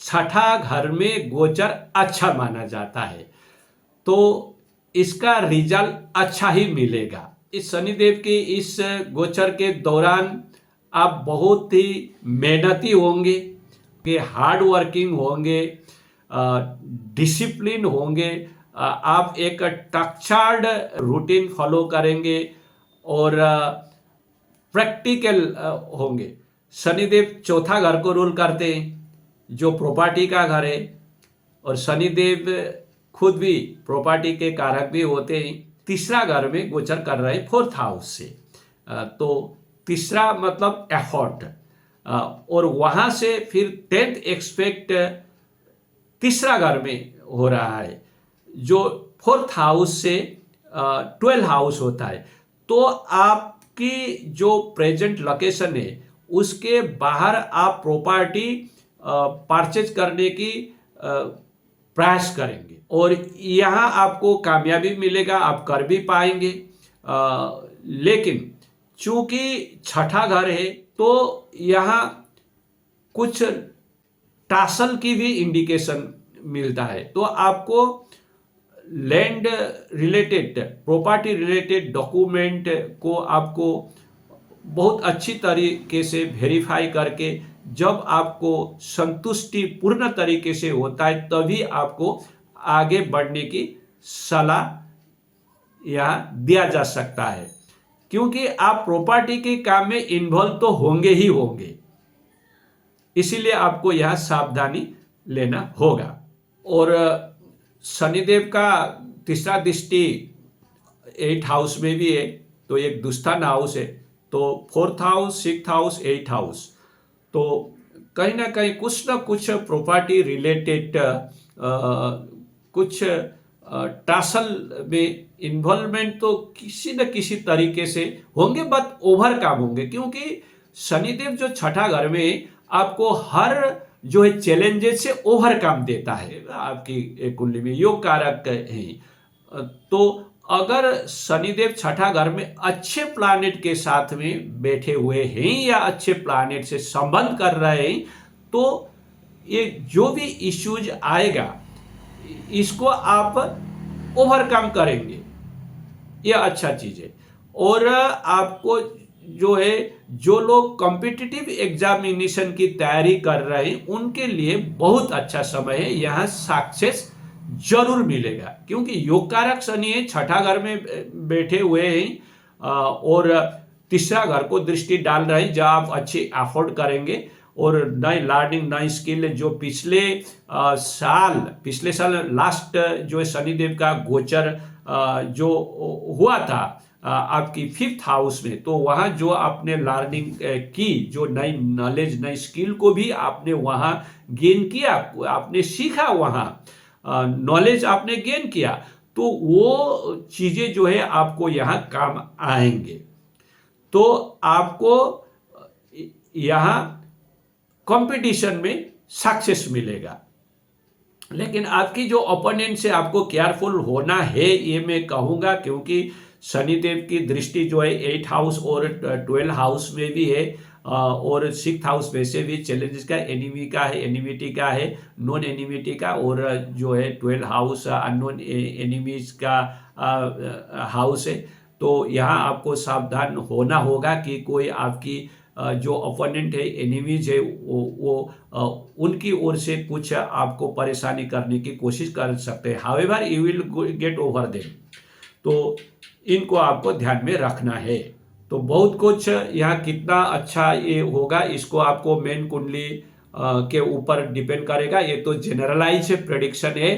Speaker 1: 6ठा घर में गोचर अच्छा माना जाता है, तो इसका रिजल्ट अच्छा ही मिलेगा। इस शनिदेव के इस गोचर के दौरान आप बहुत ही मेहनती होंगे, हार्ड वर्किंग होंगे, डिसिप्लिन होंगे, आप एक स्ट्रक्चर्ड रूटीन फॉलो करेंगे और प्रैक्टिकल होंगे। शनिदेव 4था घर को रूल करते हैं, जो प्रॉपर्टी का घर है, और शनिदेव खुद भी प्रॉपर्टी के कारक भी होते हैं। 3रा घर में गोचर कर रहे हैं 4th हाउस से, तो 3रा मतलब एफर्ट, और वहां से फिर 10th एक्सपेक्ट 3रा घर में हो रहा है, जो 4th हाउस से 12th हाउस होता है। तो आपकी जो प्रेजेंट लोकेशन है उसके बाहर आप प्रॉपर्टी परचेज करने की प्रयास करेंगे और यहाँ आपको कामयाबी मिलेगा, आप कर भी पाएंगे। लेकिन चूंकि 6ठा घर है तो यहाँ कुछ टासल की भी इंडिकेशन मिलता है। तो आपको land related, property related document को आपको बहुत अच्छी तरीके से वेरीफाई करके जब आपको संतुष्टि पूर्ण तरीके से होता है तभी आपको आगे बढ़ने की सलाह यहाँ दिया जा सकता है, क्योंकि आप प्रॉपर्टी के काम में इन्वॉल्व तो होंगे ही होंगे, इसीलिए आपको यह सावधानी लेना होगा। और शनिदेव का तीसरा दृष्टि 8th हाउस में भी है, तो एक दुष्टन हाउस है, तो 4th house, 6th house, 8th house, तो कहीं ना कहीं कुछ ना कुछ प्रॉपर्टी रिलेटेड कुछ टासल में इन्वॉल्वमेंट तो किसी न किसी तरीके से होंगे, बट ओवरकम होंगे, क्योंकि शनिदेव जो छठा घर में आपको हर जो है चैलेंजेस से ओवरकम देता है। आपकी कुंडली में योग कारक है, तो अगर शनिदेव छठा घर में अच्छे प्लैनेट के साथ में बैठे हुए हैं या अच्छे प्लैनेट से संबंध कर रहे हैं, तो ये जो भी इश्यूज आएगा इसको आप ओवरकम करेंगे, ये अच्छा चीज है। और आपको जो है, जो लोग कॉम्पिटिटिव एग्जामिनेशन की तैयारी कर रहे हैं उनके लिए बहुत अच्छा समय है, यहाँ सक्सेस जरूर मिलेगा, क्योंकि योग कारक शनि है, छठा घर में बैठे हुए हैं और तीसरा घर को दृष्टि डाल रहे हैं, जहां आप अच्छे एफोर्ड करेंगे और नई लर्निंग, नई स्किल जो पिछले साल लास्ट जो है शनिदेव का गोचर जो हुआ था आपकी 5th हाउस में, तो वहाँ जो आपने लर्निंग की, जो नई नॉलेज, नई स्किल को भी आपने वहाँ गेन किया, आपने सीखा, वहाँ नॉलेज आपने गेन किया, तो वो चीजें जो है आपको यहाँ काम आएंगे, तो आपको यहाँ कंपटीशन में सक्सेस मिलेगा। लेकिन आपकी जो ओपोनेंट से आपको केयरफुल होना है, ये मैं कहूँगा, क्योंकि शनिदेव की दृष्टि जो है 8th हाउस और 12th हाउस में भी है, और 6th हाउस वैसे भी चैलेंजेस का, एनिमी का है, एनिमिटी का है, नॉन एनिमिटी का, और जो है 12th हाउस अननोन एनिमीज का हाउस है। तो यहाँ आपको सावधान होना होगा कि कोई आपकी जो ओपोनेंट है, एनिमीज है, वो उनकी ओर से कुछ आपको परेशानी करने की कोशिश कर सकते हैं। However you will get over them, तो इनको आपको ध्यान में रखना है। तो बहुत कुछ यहाँ कितना अच्छा ये होगा, इसको आपको मेन कुंडली के ऊपर डिपेंड करेगा। ये तो जनरलाइज प्रेडिक्शन है।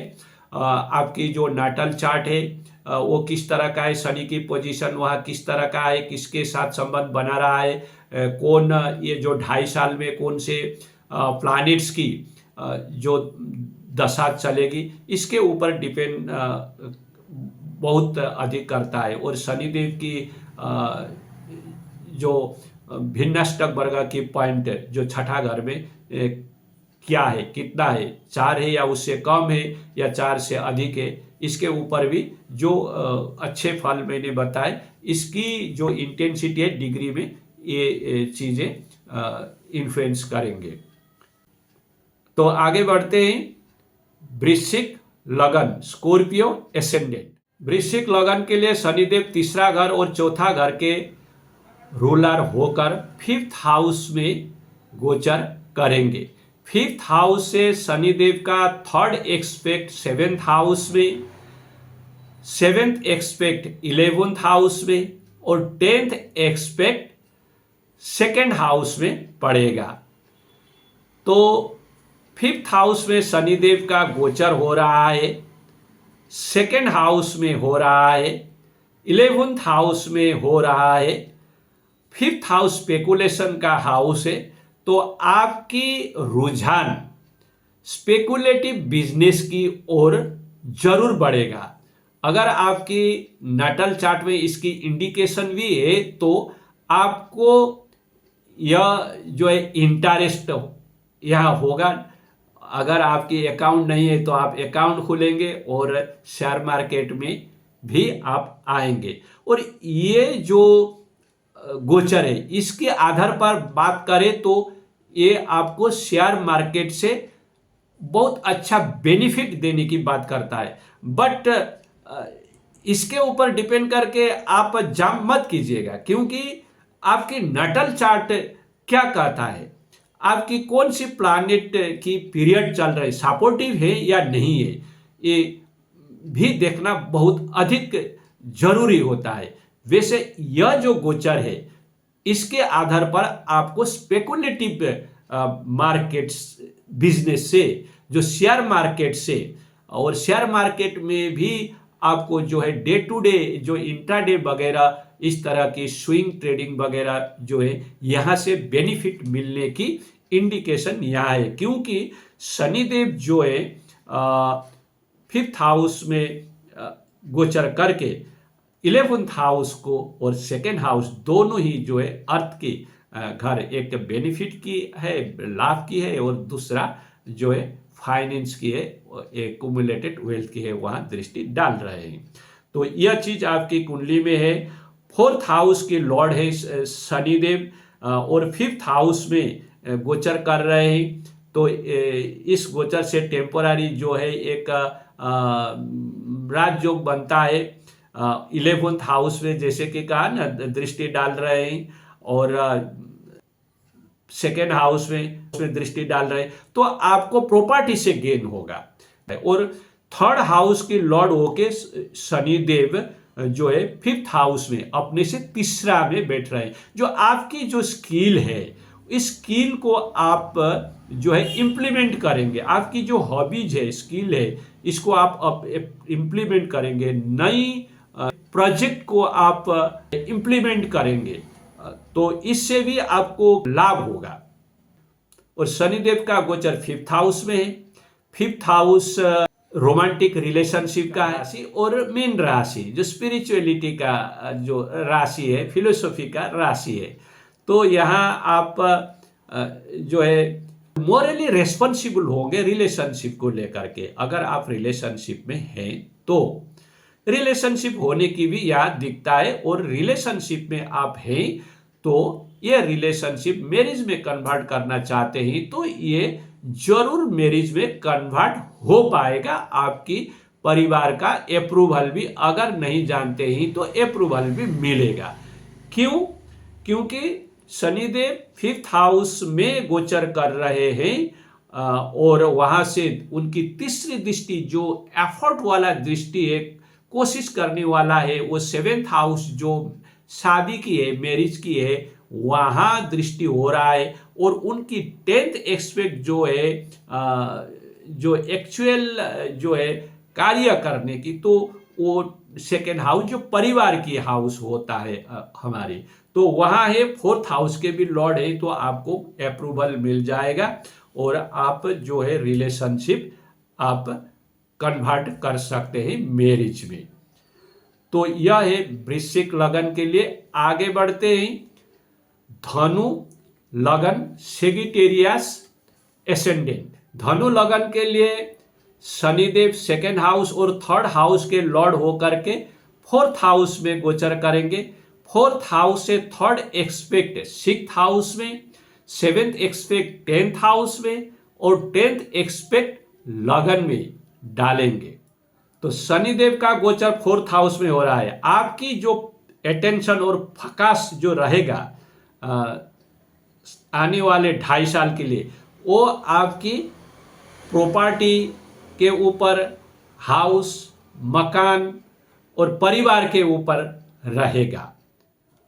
Speaker 1: आपकी जो नाटल चार्ट है वो किस तरह का है, शनि की पोजीशन वहाँ किस तरह का है, किसके साथ संबंध बना रहा है, कौन ये जो 2.5 साल में कौन से प्लैनेट्स की जो दशा चलेगी, इसके ऊपर डिपेंड बहुत अधिक करता है। और शनिदेव की जो भिन्नष्टक वर्ग की पॉइंट जो छठा घर में क्या है, कितना है, 4 है या उससे कम है या 4 से अधिक है, इसके ऊपर भी जो अच्छे फल मैंने बताए, इसकी जो इंटेंसिटी है डिग्री में, ये चीजें इन्फ्लुएंस करेंगे। तो आगे बढ़ते हैं। वृश्चिक लगन, स्कॉर्पियो एसेंडेंट। वृश्चिक लगन के लिए शनिदेव तीसरा घर और चौथा घर के रूलर होकर 5th हाउस में गोचर करेंगे। 5th हाउस से शनिदेव का 3rd एक्सपेक्ट 7th हाउस में, 7th एक्सपेक्ट 11th हाउस में, और 10th एक्सपेक्ट 2nd हाउस में पड़ेगा। तो 5th हाउस में शनिदेव का गोचर हो रहा है, 2nd हाउस में हो रहा है, 11th हाउस में हो रहा है, 5th हाउस स्पेकुलेशन का हाउस है। तो आपकी रुझान स्पेकुलेटिव बिजनेस की ओर जरूर बढ़ेगा। अगर आपकी नाटल चार्ट में इसकी इंडिकेशन भी है, तो आपको यह जो है इंटरेस्ट यह होगा। अगर आपकी अकाउंट नहीं है तो आप अकाउंट खोलेंगे और शेयर मार्केट में भी आप आएंगे। और ये जो गोचर है, इसके आधार पर बात करें तो ये आपको शेयर मार्केट से बहुत अच्छा बेनिफिट देने की बात करता है। बट इसके ऊपर डिपेंड करके आप जंप मत कीजिएगा, क्योंकि आपकी नटल चार्ट क्या कहता है, आपकी कौन सी प्लैनेट की पीरियड चल रही, सपोर्टिव है या नहीं है, ये भी देखना बहुत अधिक जरूरी होता है। वैसे यह जो गोचर है, इसके आधार पर आपको स्पेकुलेटिव मार्केट्स बिजनेस से, जो शेयर मार्केट से, और शेयर मार्केट में भी आपको जो है डे टू डे जो इंट्राडे वगैरह इस तरह की स्विंग ट्रेडिंग वगैरह जो है, यहां से बेनिफिट मिलने की इंडिकेशन यहाँ है। क्योंकि शनिदेव जो है 5th हाउस में गोचर करके 11th हाउस को और 2nd हाउस दोनों ही जो है अर्थ की घर, एक बेनिफिट की है, लाभ की है, और दूसरा जो है फाइनेंस की है, एक्यूमुलेटेड वेल्थ की है, वहां दृष्टि डाल रहे हैं। तो यह चीज आपकी कुंडली में है। 4th हाउस के लॉर्ड है शनिदेव, और 5th हाउस में गोचर कर रहे हैं। तो इस गोचर से टेम्पोरारी जो है एक राजयोग बनता है। 11th हाउस में जैसे कि कहा ना, दृष्टि डाल रहे हैं, और 2nd हाउस में दृष्टि डाल रहे हैं, तो आपको प्रॉपर्टी से गेन होगा। और 3rd हाउस के लॉर्ड होके शनिदेव जो है 5th हाउस में अपने से तीसरा में बैठ रहे हैं। जो आपकी जो स्किल है, इस स्किल को आप जो है इम्प्लीमेंट करेंगे, आपकी जो हॉबीज है, स्किल है, इसको आप इम्प्लीमेंट करेंगे, नई प्रोजेक्ट को आप इम्प्लीमेंट करेंगे, तो इससे भी आपको लाभ होगा। और शनिदेव का गोचर 5th हाउस में है। 5th हाउस रोमांटिक रिलेशनशिप का राशि और मीन राशि, जो स्पिरिचुअलिटी का जो राशि है, फिलोसॉफी का राशि है। तो यहाँ आप जो है मोरली रेस्पॉन्सिबल होंगे रिलेशनशिप को लेकर के। अगर आप रिलेशनशिप में हैं तो रिलेशनशिप होने की भी याद दिखता है, और रिलेशनशिप में आप हैं तो ये रिलेशनशिप मैरिज में कन्वर्ट करना चाहते हैं तो ये जरूर मैरिज में कन्वर्ट हो पाएगा। आपकी परिवार का अप्रूवल भी, अगर नहीं जानते हैं तो अप्रूवल भी मिलेगा। क्यों? क्योंकि शनिदेव 5th हाउस में गोचर कर रहे हैं, और वहां से उनकी तीसरी दृष्टि जो एफर्ट वाला दृष्टि है, कोशिश करने वाला है, वो 7th हाउस जो शादी की है, मैरिज की है, वहां दृष्टि हो रहा है। और उनकी 10th एक्सपेक्ट जो है जो एक्चुअल जो है कार्य करने की, तो वो 2nd हाउस जो परिवार की हाउस होता है हमारी, तो वहां है। 4th हाउस के भी लॉर्ड है, तो आपको अप्रूवल मिल जाएगा, और आप जो है रिलेशनशिप आप कन्वर्ट कर सकते हैं मैरिज में। तो यह है वृश्चिक लगन के लिए। आगे बढ़ते हैं। धनु लगन, सेगिटेरियस एसेंडेंट। धनु लगन के लिए शनिदेव 2nd हाउस और 3rd हाउस के लॉर्ड होकर के 4th हाउस में गोचर करेंगे। 4th हाउस से 3rd एक्सपेक्ट 6th हाउस में, 7th एक्सपेक्ट 10th हाउस में, और 10th एक्सपेक्ट लगन में डालेंगे। तो शनिदेव का गोचर 4th हाउस में हो रहा है। आपकी जो अटेंशन और फोकस जो रहेगा आने वाले 2.5 साल के लिए, वो आपकी प्रॉपर्टी के ऊपर, हाउस, मकान और परिवार के ऊपर रहेगा,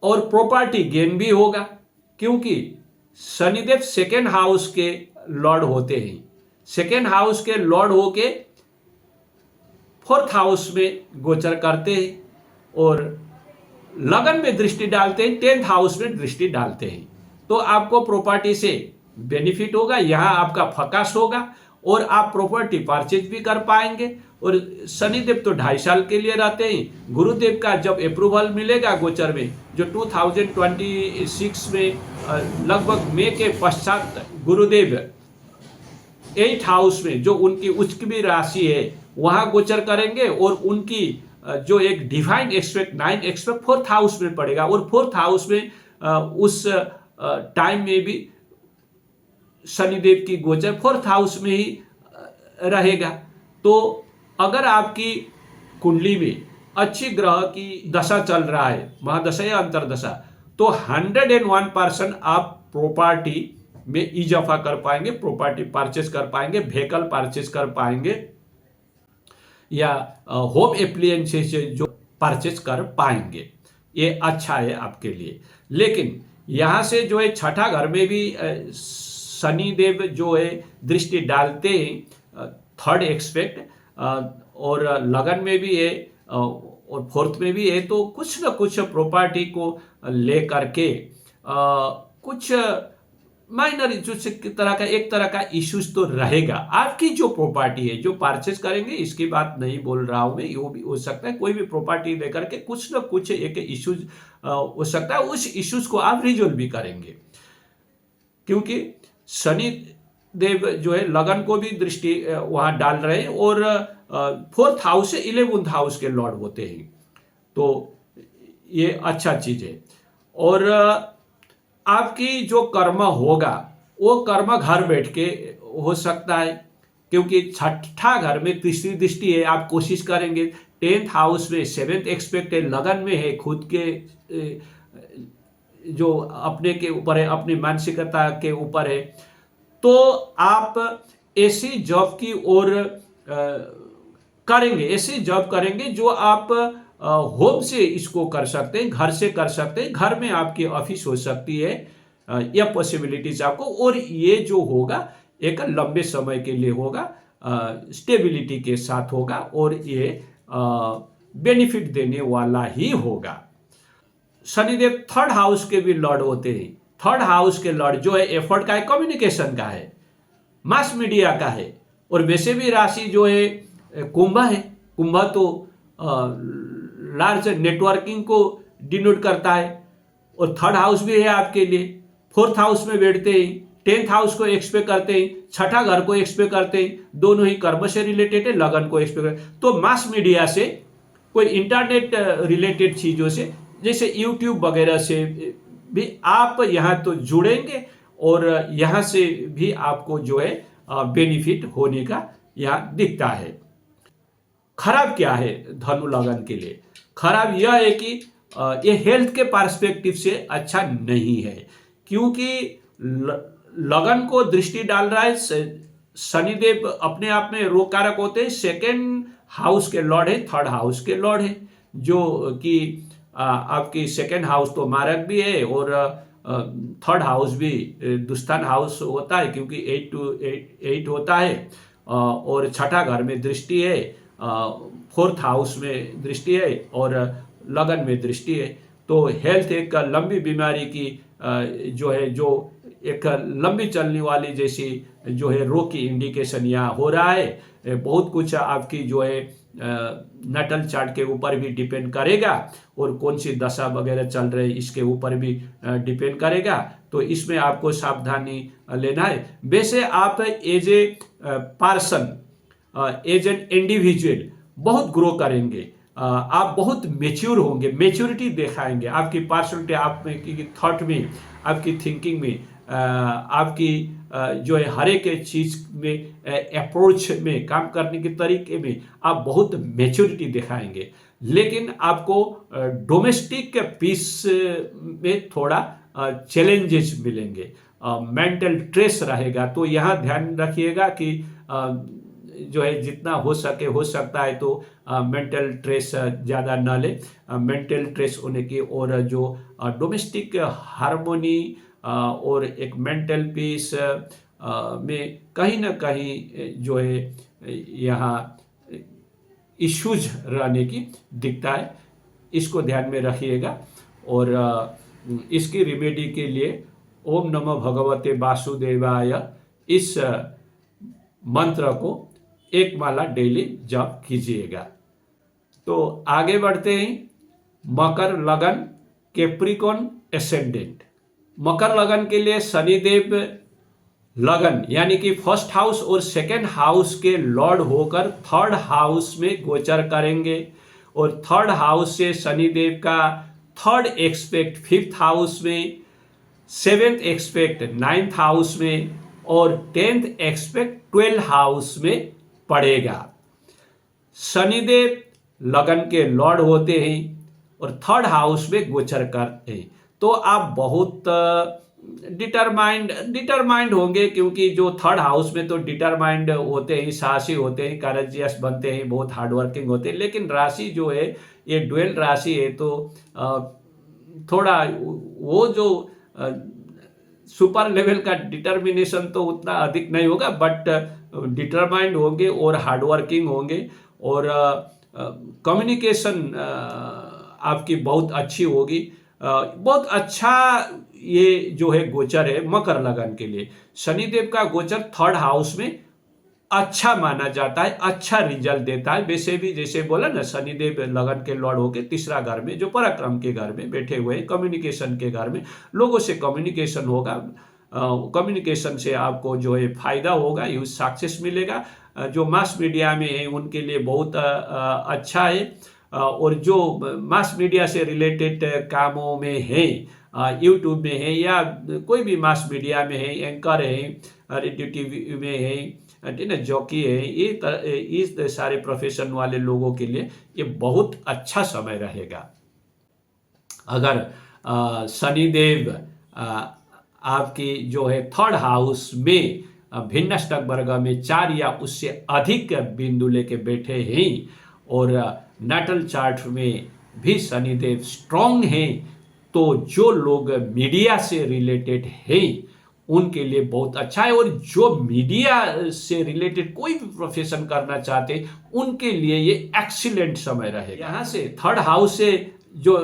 Speaker 1: और प्रॉपर्टी गेन भी होगा। क्योंकि शनिदेव 2nd हाउस के लॉर्ड होते हैं। 2nd हाउस के लॉर्ड होके 4th हाउस में गोचर करते हैं, और लगन में दृष्टि डालते हैं, 10th हाउस में दृष्टि डालते हैं। तो आपको प्रॉपर्टी से बेनिफिट होगा, यहाँ आपका फोकस होगा, और आप प्रॉपर्टी परचेज भी कर पाएंगे। और शनिदेव तो 2.5 साल के लिए रहते हैं। गुरुदेव का जब अप्रूवल मिलेगा गोचर में, जो 2026 में लगभग मई के पश्चात गुरुदेव 8th हाउस में, जो उनकी उच्चकवी राशि है, वहां गोचर करेंगे, और उनकी जो एक divine expect 9 expect 4th house में पड़ेगा। और 4th हाउस में उस टाइम में भी शनिदेव की गोचर 4th हाउस में ही रहेगा। तो अगर आपकी कुंडली में अच्छी ग्रह की दशा चल रहा है, महादशा या अंतरदशा, तो 101% आप प्रॉपर्टी में इजाफा कर पाएंगे, प्रॉपर्टी परचेस कर पाएंगे, व्हीकल परचेस कर पाएंगे, या होम एप्लियंसेस जो परचेस कर पाएंगे। ये अच्छा है आपके लिए। लेकिन यहाँ से जो है 6ठा घर में भी शनिदेव जो है दृष्टि डालते हैं, 3rd एक्सपेक्ट, और लगन में भी है और 4th में भी है। तो कुछ न कुछ प्रॉपर्टी को लेकर के कुछ माइनर इश्यूज की तरह का एक तरह का इश्यूज तो रहेगा। आपकी जो प्रॉपर्टी है जो परचेज करेंगे, इसकी बात नहीं बोल रहा हूं मैं, ये भी हो सकता है कोई भी प्रॉपर्टी लेकर के कुछ न कुछ एक इश्यूज हो सकता है, उस इश्यूज को आप रिजोल्व भी करेंगे। क्योंकि शनि देव जो है लगन को भी दृष्टि वहां डाल रहे हैं और 4th हाउस से 11th हाउस के लॉर्ड होते हैं। तो ये अच्छा चीज है। और आपकी जो कर्म होगा वो कर्म घर बैठ के हो सकता है, क्योंकि 6ठा घर में तीसरी दृष्टि है। आप कोशिश करेंगे, 10th हाउस में 7th एक्सपेक्ट है, लगन में है, खुद के जो अपने के ऊपर है, अपनी मानसिकता के ऊपर है। तो आप ऐसी जॉब की ओर करेंगे, ऐसी जॉब करेंगे जो आप होम से इसको कर सकते हैं, घर से कर सकते हैं, घर में आपकी ऑफिस हो सकती है, यह पॉसिबिलिटीज आपको। और ये जो होगा एक लंबे समय के लिए होगा, स्टेबिलिटी के साथ होगा और ये बेनिफिट देने वाला ही होगा। शनिदेव 3rd हाउस के भी लॉर्ड होते हैं। 3rd हाउस के लॉर्ड जो है एफर्ट का है, कम्युनिकेशन का है, मास मीडिया का है। और वैसे भी राशि जो है कुंभ है। कुंभ तो लार्ज नेटवर्किंग को डिनोट करता है और 3rd हाउस भी है आपके लिए। 4th हाउस में बैठते हैं, 10th हाउस को एक्सपेक्ट करते हैं, 6ठा घर को एक्सपेक्ट करते हैं, दोनों ही कर्म से रिलेटेड है, लगन को एक्सपेक्ट करते हैं। तो मास मीडिया से, कोई इंटरनेट रिलेटेड चीजों से, जैसे यूट्यूब वगैरह से भी आप यहाँ तो जुड़ेंगे और यहाँ से भी आपको जो है बेनिफिट होने का यहाँ दिखता है। खराब क्या है धनु लगन के लिए? खराब यह है कि ये हेल्थ के पर्सपेक्टिव से अच्छा नहीं है, क्योंकि लगन को दृष्टि डाल रहा है शनिदेव। अपने आप में रोग कारक होते हैं, 2nd हाउस के लॉर्ड है, 3rd हाउस के लॉर्ड है, जो कि आपकी 2nd हाउस तो मारक भी है और 3rd हाउस भी दुष्टान हाउस होता है, क्योंकि 8 to 8 होता है। और 6ठा घर में दृष्टि है, 4th हाउस में दृष्टि है और लगन में दृष्टि है। तो हेल्थ एक लंबी बीमारी की जो है, जो एक लंबी चलने वाली जैसी जो है रोग की इंडिकेशन यहाँ हो रहा है। बहुत कुछ आपकी जो है नटल चार्ट के ऊपर भी डिपेंड करेगा और कौन सी दशा वगैरह चल रही है इसके ऊपर भी डिपेंड करेगा। तो इसमें आपको सावधानी लेना है। वैसे आप as a person, as an individual बहुत ग्रो करेंगे, आप बहुत मेच्योर होंगे, मेच्योरिटी दिखाएंगे। आपकी पर्सनैलिटी, आप की थॉट में, आपकी थिंकिंग में, आपकी जो है हर एक चीज में, अप्रोच में, काम करने के तरीके में आप बहुत मेच्योरिटी दिखाएंगे। लेकिन आपको डोमेस्टिक पीस में थोड़ा चैलेंजेस मिलेंगे, मेंटल स्ट्रेस रहेगा। तो यहाँ ध्यान रखिएगा कि जो है जितना हो सकता है तो मेंटल स्ट्रेस ज़्यादा न ले। मेंटल स्ट्रेस होने की और जो डोमेस्टिक हार्मोनी और एक मेंटल पीस में कहीं ना कहीं जो है यहाँ इश्यूज रहने की दिखता है। इसको ध्यान में रखिएगा। और इसकी रिमेडी के लिए ओम नमः भगवते वासुदेवाय इस मंत्र को एक माला डेली जप कीजिएगा। तो आगे बढ़ते हैं। मकर लगन, कैप्रिकॉर्न एसेंडेंट। मकर लगन के लिए शनिदेव लगन यानी कि 1st हाउस और 2nd हाउस के लॉर्ड होकर 3rd हाउस में गोचर करेंगे। और 3rd हाउस से शनिदेव का 3rd एक्सपेक्ट 5th हाउस में, 7th एक्सपेक्ट 9th हाउस में, और 10th एक्सपेक्ट 12 हाउस में पड़ेगा। शनिदेव लगन के लॉर्ड होते हैं और 3rd हाउस में गोचर करते हैं, तो आप बहुत डिटरमाइंड होंगे, क्योंकि जो 3rd हाउस में तो डिटरमाइंड होते हैं, साहसी होते हैं, करेजियस बनते हैं, बहुत हार्डवर्किंग होते हैं। लेकिन राशि जो है ये ड्वेल राशि है, तो थोड़ा वो जो सुपर लेवल का डिटर्मिनेशन तो उतना अधिक नहीं होगा, बट डिटरमाइंड होंगे और हार्डवर्किंग होंगे, और कम्युनिकेशन आपकी बहुत अच्छी होगी। बहुत अच्छा ये जो है गोचर है मकर लगन के लिए। शनिदेव का गोचर 3rd हाउस में अच्छा माना जाता है, अच्छा रिजल्ट देता है। वैसे भी जैसे बोला ना, शनिदेव लगन के लॉर्ड होके 3रा घर में, जो पराक्रम के घर में बैठे हुए हैं, कम्युनिकेशन के घर में, लोगों से कम्युनिकेशन होगा, कम्युनिकेशन से आपको जो है फायदा होगा, यूज सक्सेस मिलेगा। जो मास मीडिया में है उनके लिए बहुत अच्छा है, और जो मास मीडिया से रिलेटेड कामों में है, यूट्यूब में है या कोई भी मास मीडिया में है, एंकर है, रेडियो टीवी में है, ठीक है, जॉकी है, ये इस सारे प्रोफेशन वाले लोगों के लिए ये बहुत अच्छा समय रहेगा। अगर शनिदेव आपकी जो है 3rd हाउस में भिन्नष्टक वर्ग में 4 या उससे अधिक बिंदु लेके बैठे हैं, और नाटल चार्ट में भी शनिदेव स्ट्रॉन्ग हैं, तो जो लोग मीडिया से रिलेटेड हैं उनके लिए बहुत अच्छा है। और जो मीडिया से रिलेटेड कोई भी प्रोफेशन करना चाहते हैं उनके लिए ये एक्सीलेंट समय रहेगा। यहाँ से 3rd हाउस से जो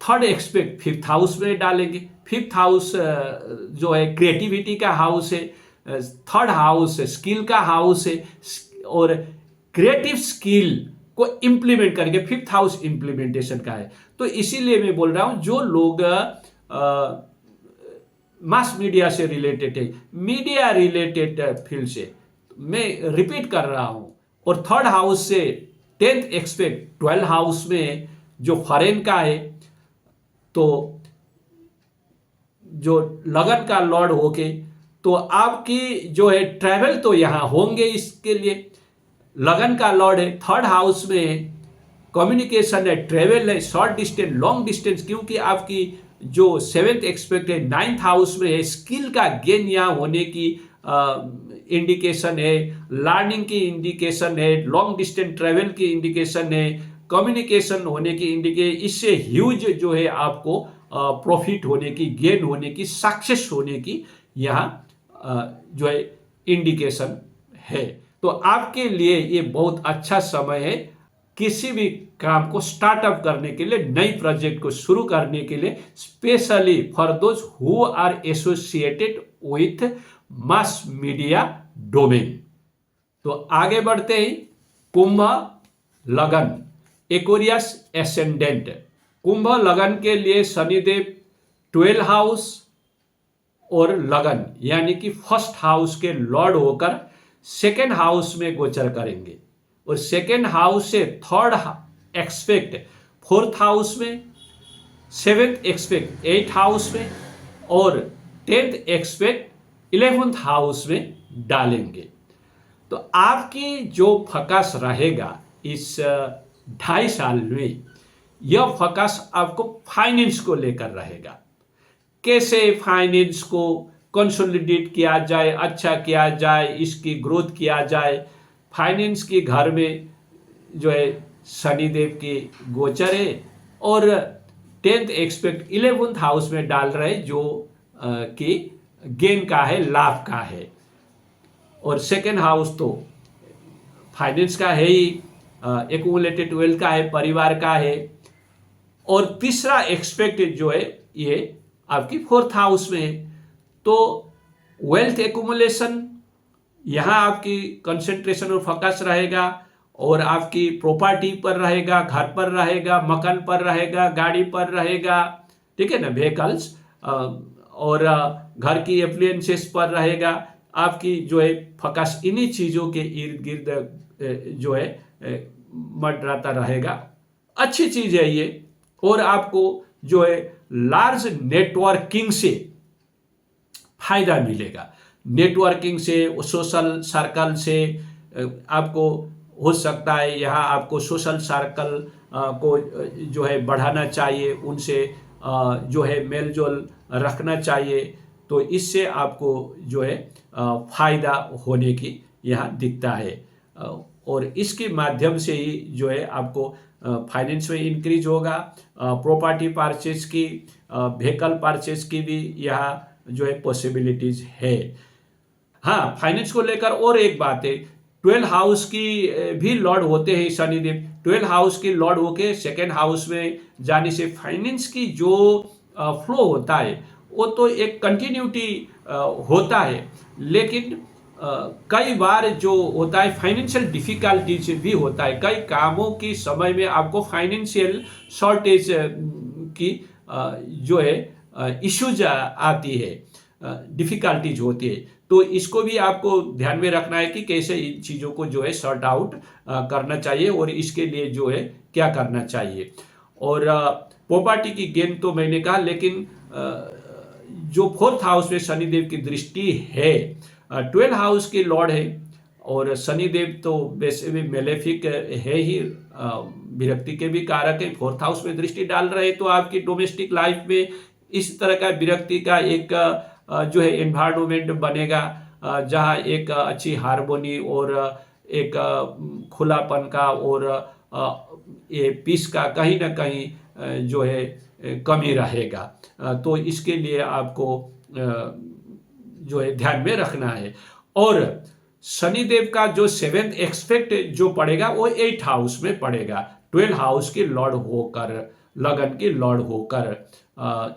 Speaker 1: 3rd एक्सपेक्ट 5th हाउस में डालेंगे। 5th हाउस जो है क्रिएटिविटी का हाउस है, 3rd हाउस स्किल का हाउस है, और क्रिएटिव स्किल को इम्प्लीमेंट करेंगे। 5th हाउस इम्प्लीमेंटेशन का है। तो इसीलिए मैं बोल रहा हूं, जो लोग मास मीडिया से रिलेटेड है, मीडिया रिलेटेड फील्ड से, मैं रिपीट कर रहा हूं, और 3rd हाउस से 10th एक्सपेक्ट 12 हाउस में जो फॉरेन का है, तो जो लगन का लॉर्ड होके, तो आपकी जो है ट्रैवल तो यहां होंगे। इसके लिए लगन का लॉर्ड है, 3rd हाउस में कम्युनिकेशन है, ट्रेवल है, शॉर्ट डिस्टेंस, लॉन्ग डिस्टेंस, क्योंकि आपकी जो 7th एक्सपेक्ट है 9th हाउस में है, स्किल का गेन यहाँ होने की इंडिकेशन है, लर्निंग की इंडिकेशन है, लॉन्ग डिस्टेंस ट्रेवल की इंडिकेशन है, कम्युनिकेशन होने की इंडिकेशन। इससे ह्यूज जो है आपको प्रॉफिट होने की, गेन होने की, सक्सेस होने की यहाँ जो है इंडिकेशन है। तो आपके लिए ये बहुत अच्छा समय है किसी भी काम को स्टार्टअप करने के लिए, नई प्रोजेक्ट को शुरू करने के लिए, specially for those who are associated with mass media domain. तो आगे बढ़ते हैं। कुंभ लगन, एक्वेरियस एसेंडेंट। कुंभ लगन के लिए शनिदेव 12 हाउस और लगन यानी कि 1st हाउस के लॉर्ड होकर 2nd हाउस में गोचर करेंगे, और 2nd हाउस से 3rd एक्सपेक्ट 4th हाउस में, 7th एक्सपेक्ट 8th हाउस में, और 10th एक्सपेक्ट 11th हाउस में डालेंगे। तो आपकी जो फोकस रहेगा इस 2.5 साल में, यह फोकस आपको फाइनेंस को लेकर रहेगा। कैसे फाइनेंस को कंसोलिडेट किया जाए, अच्छा किया जाए, इसकी ग्रोथ किया जाए। फाइनेंस के घर में जो है शनिदेव की गोचर है, और 10th एक्सपेक्ट 11th हाउस में डाल रहे, जो कि गेन का है, लाभ का है। और 2nd हाउस तो फाइनेंस का है ही, एक्यूमुलेटेड वेल्थ का है, परिवार का है। और 3रा एक्सपेक्ट जो है ये आपकी 4th हाउस में है। तो वेल्थ एक्यूमुलेशन, यहाँ आपकी कंसंट्रेशन और फोकस रहेगा, और आपकी प्रॉपर्टी पर रहेगा, घर पर रहेगा, मकान पर रहेगा, गाड़ी पर रहेगा, ठीक है ना, व्हीकल्स, और घर की एप्लियंसेस पर रहेगा। आपकी जो है फोकस इन्हीं चीज़ों के इर्द गिर्द जो है मंडराता रहेगा। अच्छी चीज़ है ये। और आपको जो है लार्ज नेटवर्किंग से फायदा मिलेगा। नेटवर्किंग से, सोशल सर्कल से आपको हो सकता है यहाँ आपको सोशल सर्कल को जो है बढ़ाना चाहिए, उनसे जो है मेल जोल रखना चाहिए। तो इससे आपको जो है फायदा होने की यहाँ दिखता है। और इसके माध्यम से ही जो है आपको फाइनेंस में इंक्रीज होगा। प्रॉपर्टी परचेज की, व्हीकल परचेज की भी यहाँ जो है पॉसिबिलिटीज है। हाँ, फाइनेंस को लेकर और एक बात है, 12 हाउस की भी लॉर्ड होते हैं शनिदेव। 12 हाउस की लॉर्ड होके सेकेंड हाउस में जाने से फाइनेंस की जो फ्लो होता है वो तो एक कंटिन्यूटी होता है, लेकिन कई बार जो होता है फाइनेंशियल डिफिकल्टीज भी होता है। कई कामों की समय में आपको फाइनेंशियल शॉर्टेज की जो है इश्यूज आती है, डिफिकल्टीज होती है। तो इसको भी आपको ध्यान में रखना है कि कैसे इन चीज़ों को जो है सॉर्ट आउट करना चाहिए और इसके लिए जो है क्या करना चाहिए। और प्रॉपर्टी की गेन तो मैंने कहा, लेकिन जो 4th हाउस में शनिदेव की दृष्टि है, 12 हाउस के लॉर्ड है और शनिदेव तो वैसे भी मेलेफिक है ही, विरक्ति के भी कारक है। 4th हाउस में दृष्टि डाल रहे तो आपकी डोमेस्टिक लाइफ में इस तरह का विरक्ति का एक जो है एनवायरनमेंट बनेगा, जहाँ एक अच्छी हार्मोनी और एक खुलापन का और ये पीस का कहीं ना कहीं जो है कमी रहेगा। तो इसके लिए आपको जो है ध्यान में रखना है। और शनिदेव का जो 7th एक्सपेक्ट जो पड़ेगा वो 8th हाउस में पड़ेगा, 12 हाउस के लॉर्ड होकर, लगन के लॉर्ड होकर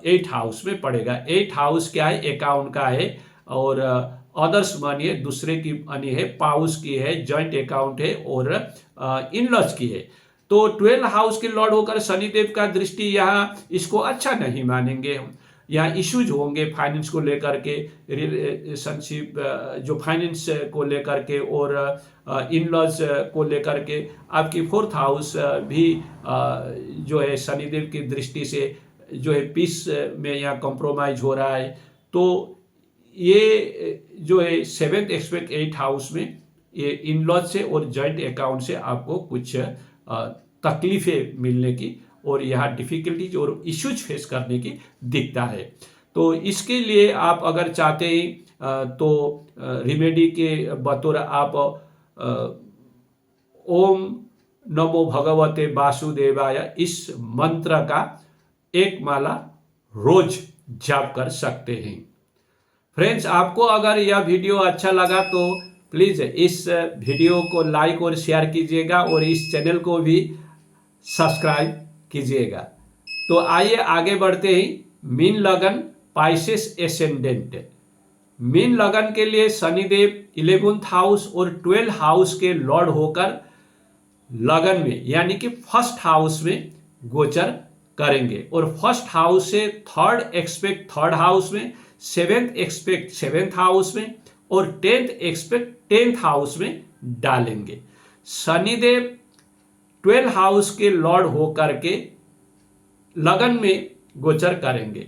Speaker 1: 8th हाउस में पड़ेगा। 8th हाउस क्या है? अकाउंट का है और अदर्स मनी है, दूसरे की मनी है, पाउस की है, जॉइंट अकाउंट है और इन-लॉज की है। तो 12 हाउस के लॉर्ड होकर शनिदेव का दृष्टि यहाँ इसको अच्छा नहीं मानेंगे हम। यहाँ इश्यूज होंगे फाइनेंस को लेकर के, रिलेशनशिप जो फाइनेंस को लेकर के और इन-लॉज को लेकर के। आपकी 4th हाउस भी जो है शनिदेव की दृष्टि से जो है पीस में यहाँ कॉम्प्रोमाइज हो रहा है। तो ये जो है 7th एक्सपेक्ट 8th हाउस में ये इन-लॉज से और जॉइंट अकाउंट से आपको कुछ तकलीफें मिलने की और यहाँ डिफिकल्टीज और इश्यूज फेस करने की दिखता है। तो इसके लिए आप अगर चाहते हैं तो रिमेडी के बतौर आप ओम नमो भगवते वासुदेवाय इस मंत्र का एक माला रोज जाप कर सकते हैं। फ्रेंड्स, आपको अगर यह वीडियो अच्छा लगा तो प्लीज़ इस वीडियो को लाइक और शेयर कीजिएगा और इस चैनल को भी सब्सक्राइब कीजिएगा। तो आइए आगे बढ़ते हैं। मीन लगन पाइसेस एसेंडेंट। मीन लगन के लिए शनिदेव 11th हाउस और 12 हाउस के लॉर्ड होकर लगन में यानी कि 1st हाउस में गोचर करेंगे और 1st हाउस से 3rd एक्सपेक्ट 3rd हाउस में, 7th एक्सपेक्ट 7th हाउस में और 10th एक्सपेक्ट 10th हाउस में डालेंगे। शनिदेव 12 हाउस के लॉर्ड होकर के लगन में गोचर करेंगे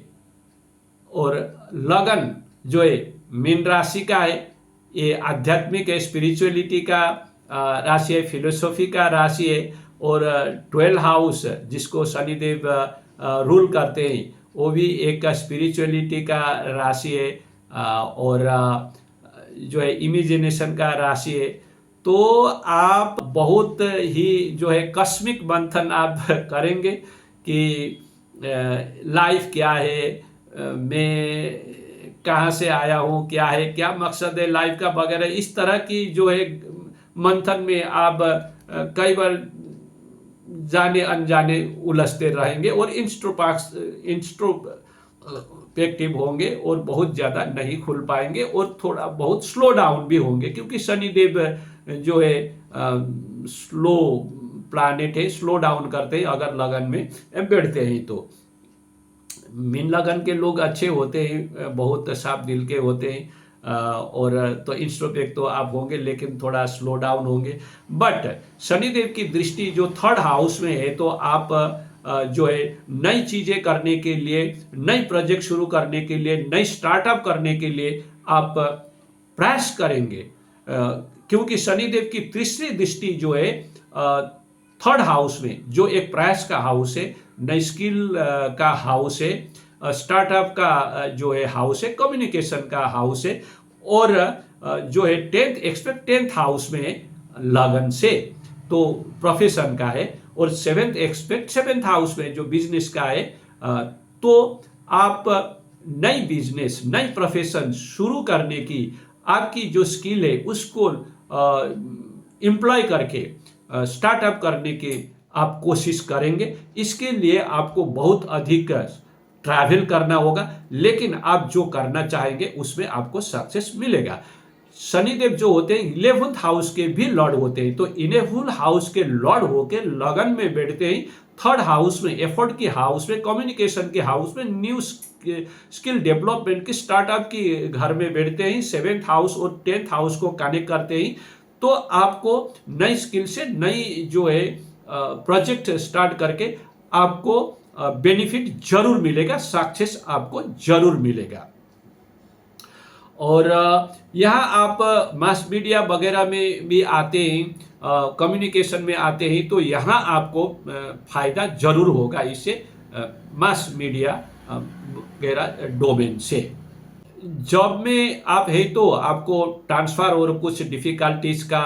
Speaker 1: और लगन जो है मीन राशि का है, ये आध्यात्मिक है, स्पिरिचुअलिटी का राशि है, फिलोसॉफी का राशि है। और 12 हाउस जिसको शनिदेव रूल करते हैं वो भी एक स्पिरिचुअलिटी का राशि है और जो है इमेजिनेशन का राशि है। तो आप बहुत ही जो है कस्मिक मंथन आप करेंगे कि लाइफ क्या है, मैं कहाँ से आया हूँ, क्या है, क्या मकसद है लाइफ का वगैरह, इस तरह की जो है मंथन में आप कई बार जाने अनजाने उलझते रहेंगे और इंट्रोस्पेक्टिव होंगे और बहुत ज़्यादा नहीं खुल पाएंगे और थोड़ा बहुत स्लो डाउन भी होंगे, क्योंकि शनिदेव जो है स्लो प्लैनेट है, स्लो डाउन करते हैं अगर लगन में बैठते हैं। तो मीन लगन के लोग अच्छे होते हैं, बहुत साफ दिल के होते हैं और तो इंट्रोस्पेक्ट तो आप होंगे लेकिन थोड़ा स्लो डाउन होंगे। बट शनिदेव की दृष्टि जो 3rd हाउस में है तो आप जो है नई चीज़ें करने के लिए, नई प्रोजेक्ट शुरू करने के लिए, नई स्टार्टअप करने के लिए आप प्रयास करेंगे, क्योंकि शनिदेव की तीसरी दृष्टि जो है थर्ड हाउस में, जो एक प्रयास का हाउस है, नई स्किल का हाउस है, स्टार्टअप का जो है हाउस है, कम्युनिकेशन का हाउस है, और जो है टेंथ हाउस में लगन से तो प्रोफेशन का है, और सेवेंथ हाउस में जो बिजनेस का है, तो आप नई बिजनेस, नई प्रोफेशन शुरू करने की आपकी जो स्किल है उसको एम्प्लॉय करके स्टार्टअप करने की आप कोशिश करेंगे। इसके लिए आपको बहुत अधिक ट्रैवल करना होगा, लेकिन आप जो करना चाहेंगे उसमें आपको सक्सेस मिलेगा। शनिदेव जो होते हैं 11th हाउस के भी लॉर्ड होते हैं, तो 11th हाउस के लॉर्ड होके लगन में बैठते ही थर्ड हाउस में, एफर्ट की हाउस में, कम्युनिकेशन के हाउस में, न्यू स्किल डेवलपमेंट की, स्टार्टअप की घर में बैठते ही 7th हाउस और 10th हाउस को कनेक्ट करते ही, तो आपको नई स्किल से नई जो है प्रोजेक्ट स्टार्ट करके आपको बेनिफिट जरूर मिलेगा, सक्सेस आपको जरूर मिलेगा। और यहाँ आप मास मीडिया वगैरह में भी आते हैं, कम्युनिकेशन में आते हैं, तो यहाँ आपको फायदा जरूर होगा इससे, मास मीडिया वगैरह डोमेन से। जॉब में आप है तो आपको ट्रांसफर और कुछ डिफिकल्टीज का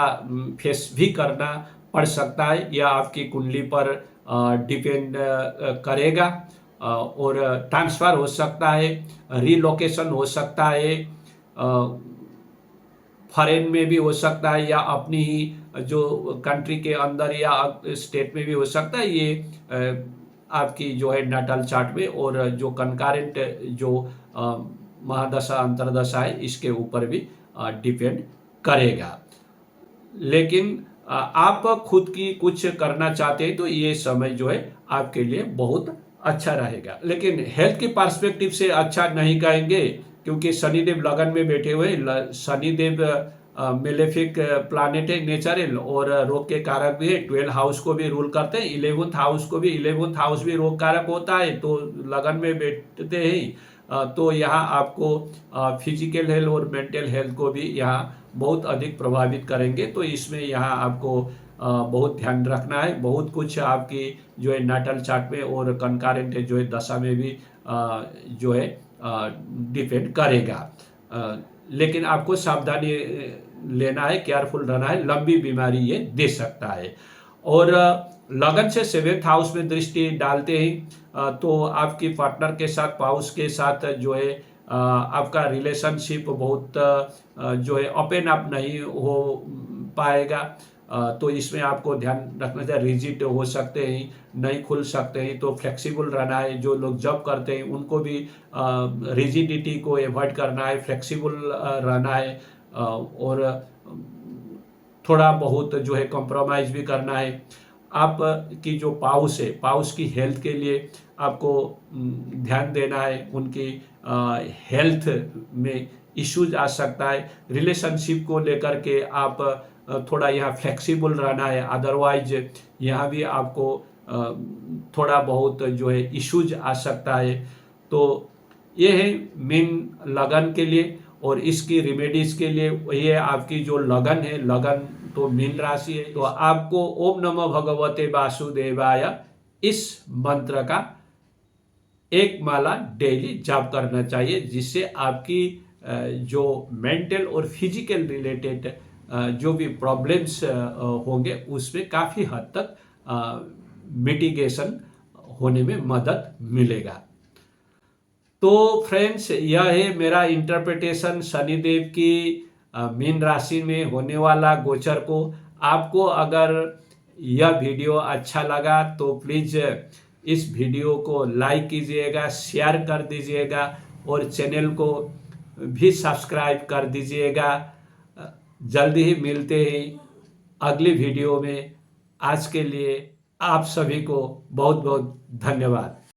Speaker 1: फेस भी करना पड़ सकता है, या आपकी कुंडली पर डिपेंड करेगा, और ट्रांसफर हो सकता है, रीलोकेशन हो सकता है, फॉरेन में भी हो सकता है, या अपनी ही जो कंट्री के अंदर या स्टेट में भी हो सकता है। ये आपकी जो है नाटल चार्ट में, और जो कंकरेंट जो महादशा अंतरदशा है इसके ऊपर भी डिपेंड करेगा। लेकिन आप खुद की कुछ करना चाहते हैं तो ये समय जो है आपके लिए बहुत अच्छा रहेगा। लेकिन हेल्थ के पर्सपेक्टिव से अच्छा नहीं कहेंगे, क्योंकि शनिदेव लगन में बैठे हुए, शनिदेव मेलेफिक प्लानेट है, नेचुरल, और रोग के कारक भी है, 12 हाउस को भी रूल करते हैं, 11th हाउस को भी, 11th हाउस भी रोग कारक होता है, तो लगन में बैठते हैं, तो यहाँ आपको फिजिकल हेल्थ और मेंटल हेल्थ को भी यहाँ बहुत अधिक प्रभावित करेंगे। तो इसमें यहाँ आपको बहुत ध्यान रखना है, बहुत कुछ आपकी जो है नाटल चार्ट में और कंकरेंट जो है दशा में भी जो है डिपेंड करेगा। लेकिन आपको सावधानी लेना है, केयरफुल रहना है, लंबी बीमारी ये दे सकता है। और लगन से 7th हाउस में दृष्टि डालते ही तो आपकी पार्टनर के साथ, पाउस के साथ जो है आपका रिलेशनशिप बहुत जो है ओपन अप नहीं हो पाएगा, तो इसमें आपको ध्यान रखना चाहिए। रिजिड हो सकते हैं, नहीं खुल सकते हैं, तो फ्लेक्सिबल रहना है। जो लोग जॉब करते हैं उनको भी रिजिडिटी को अवॉइड करना है, फ्लेक्सिबल रहना है, और थोड़ा बहुत जो है कॉम्प्रोमाइज़ भी करना है। आप की जो पाउस है, पाउस की हेल्थ के लिए आपको ध्यान देना है। उनकी हेल्थ में इश्यूज आ सकता है, रिलेशनशिप को लेकर के आप थोड़ा यहाँ फ्लेक्सिबल रहना है, अदरवाइज यहाँ भी आपको थोड़ा बहुत जो है इश्यूज आ सकता है। तो ये है मेन लगन के लिए, और इसकी रेमेडीज के लिए ये आपकी जो लगन है, लगन तो मीन राशि है, तो आपको ओम नमो भगवते वासुदेवाय इस मंत्र का एक माला डेली जाप करना चाहिए, जिससे आपकी जो मेंटल और फिजिकल रिलेटेड जो भी प्रॉब्लम्स होंगे उसमें काफ़ी हद तक मिटिगेशन होने में मदद मिलेगा। तो फ्रेंड्स, यह है मेरा इंटरप्रिटेशन शनिदेव की मीन राशि में होने वाला गोचर को। आपको अगर यह वीडियो अच्छा लगा तो प्लीज़ इस वीडियो को लाइक कीजिएगा, शेयर कर दीजिएगा, और चैनल को भी सब्सक्राइब कर दीजिएगा। जल्दी ही मिलते हैं अगली वीडियो में। आज के लिए आप सभी को बहुत बहुत धन्यवाद।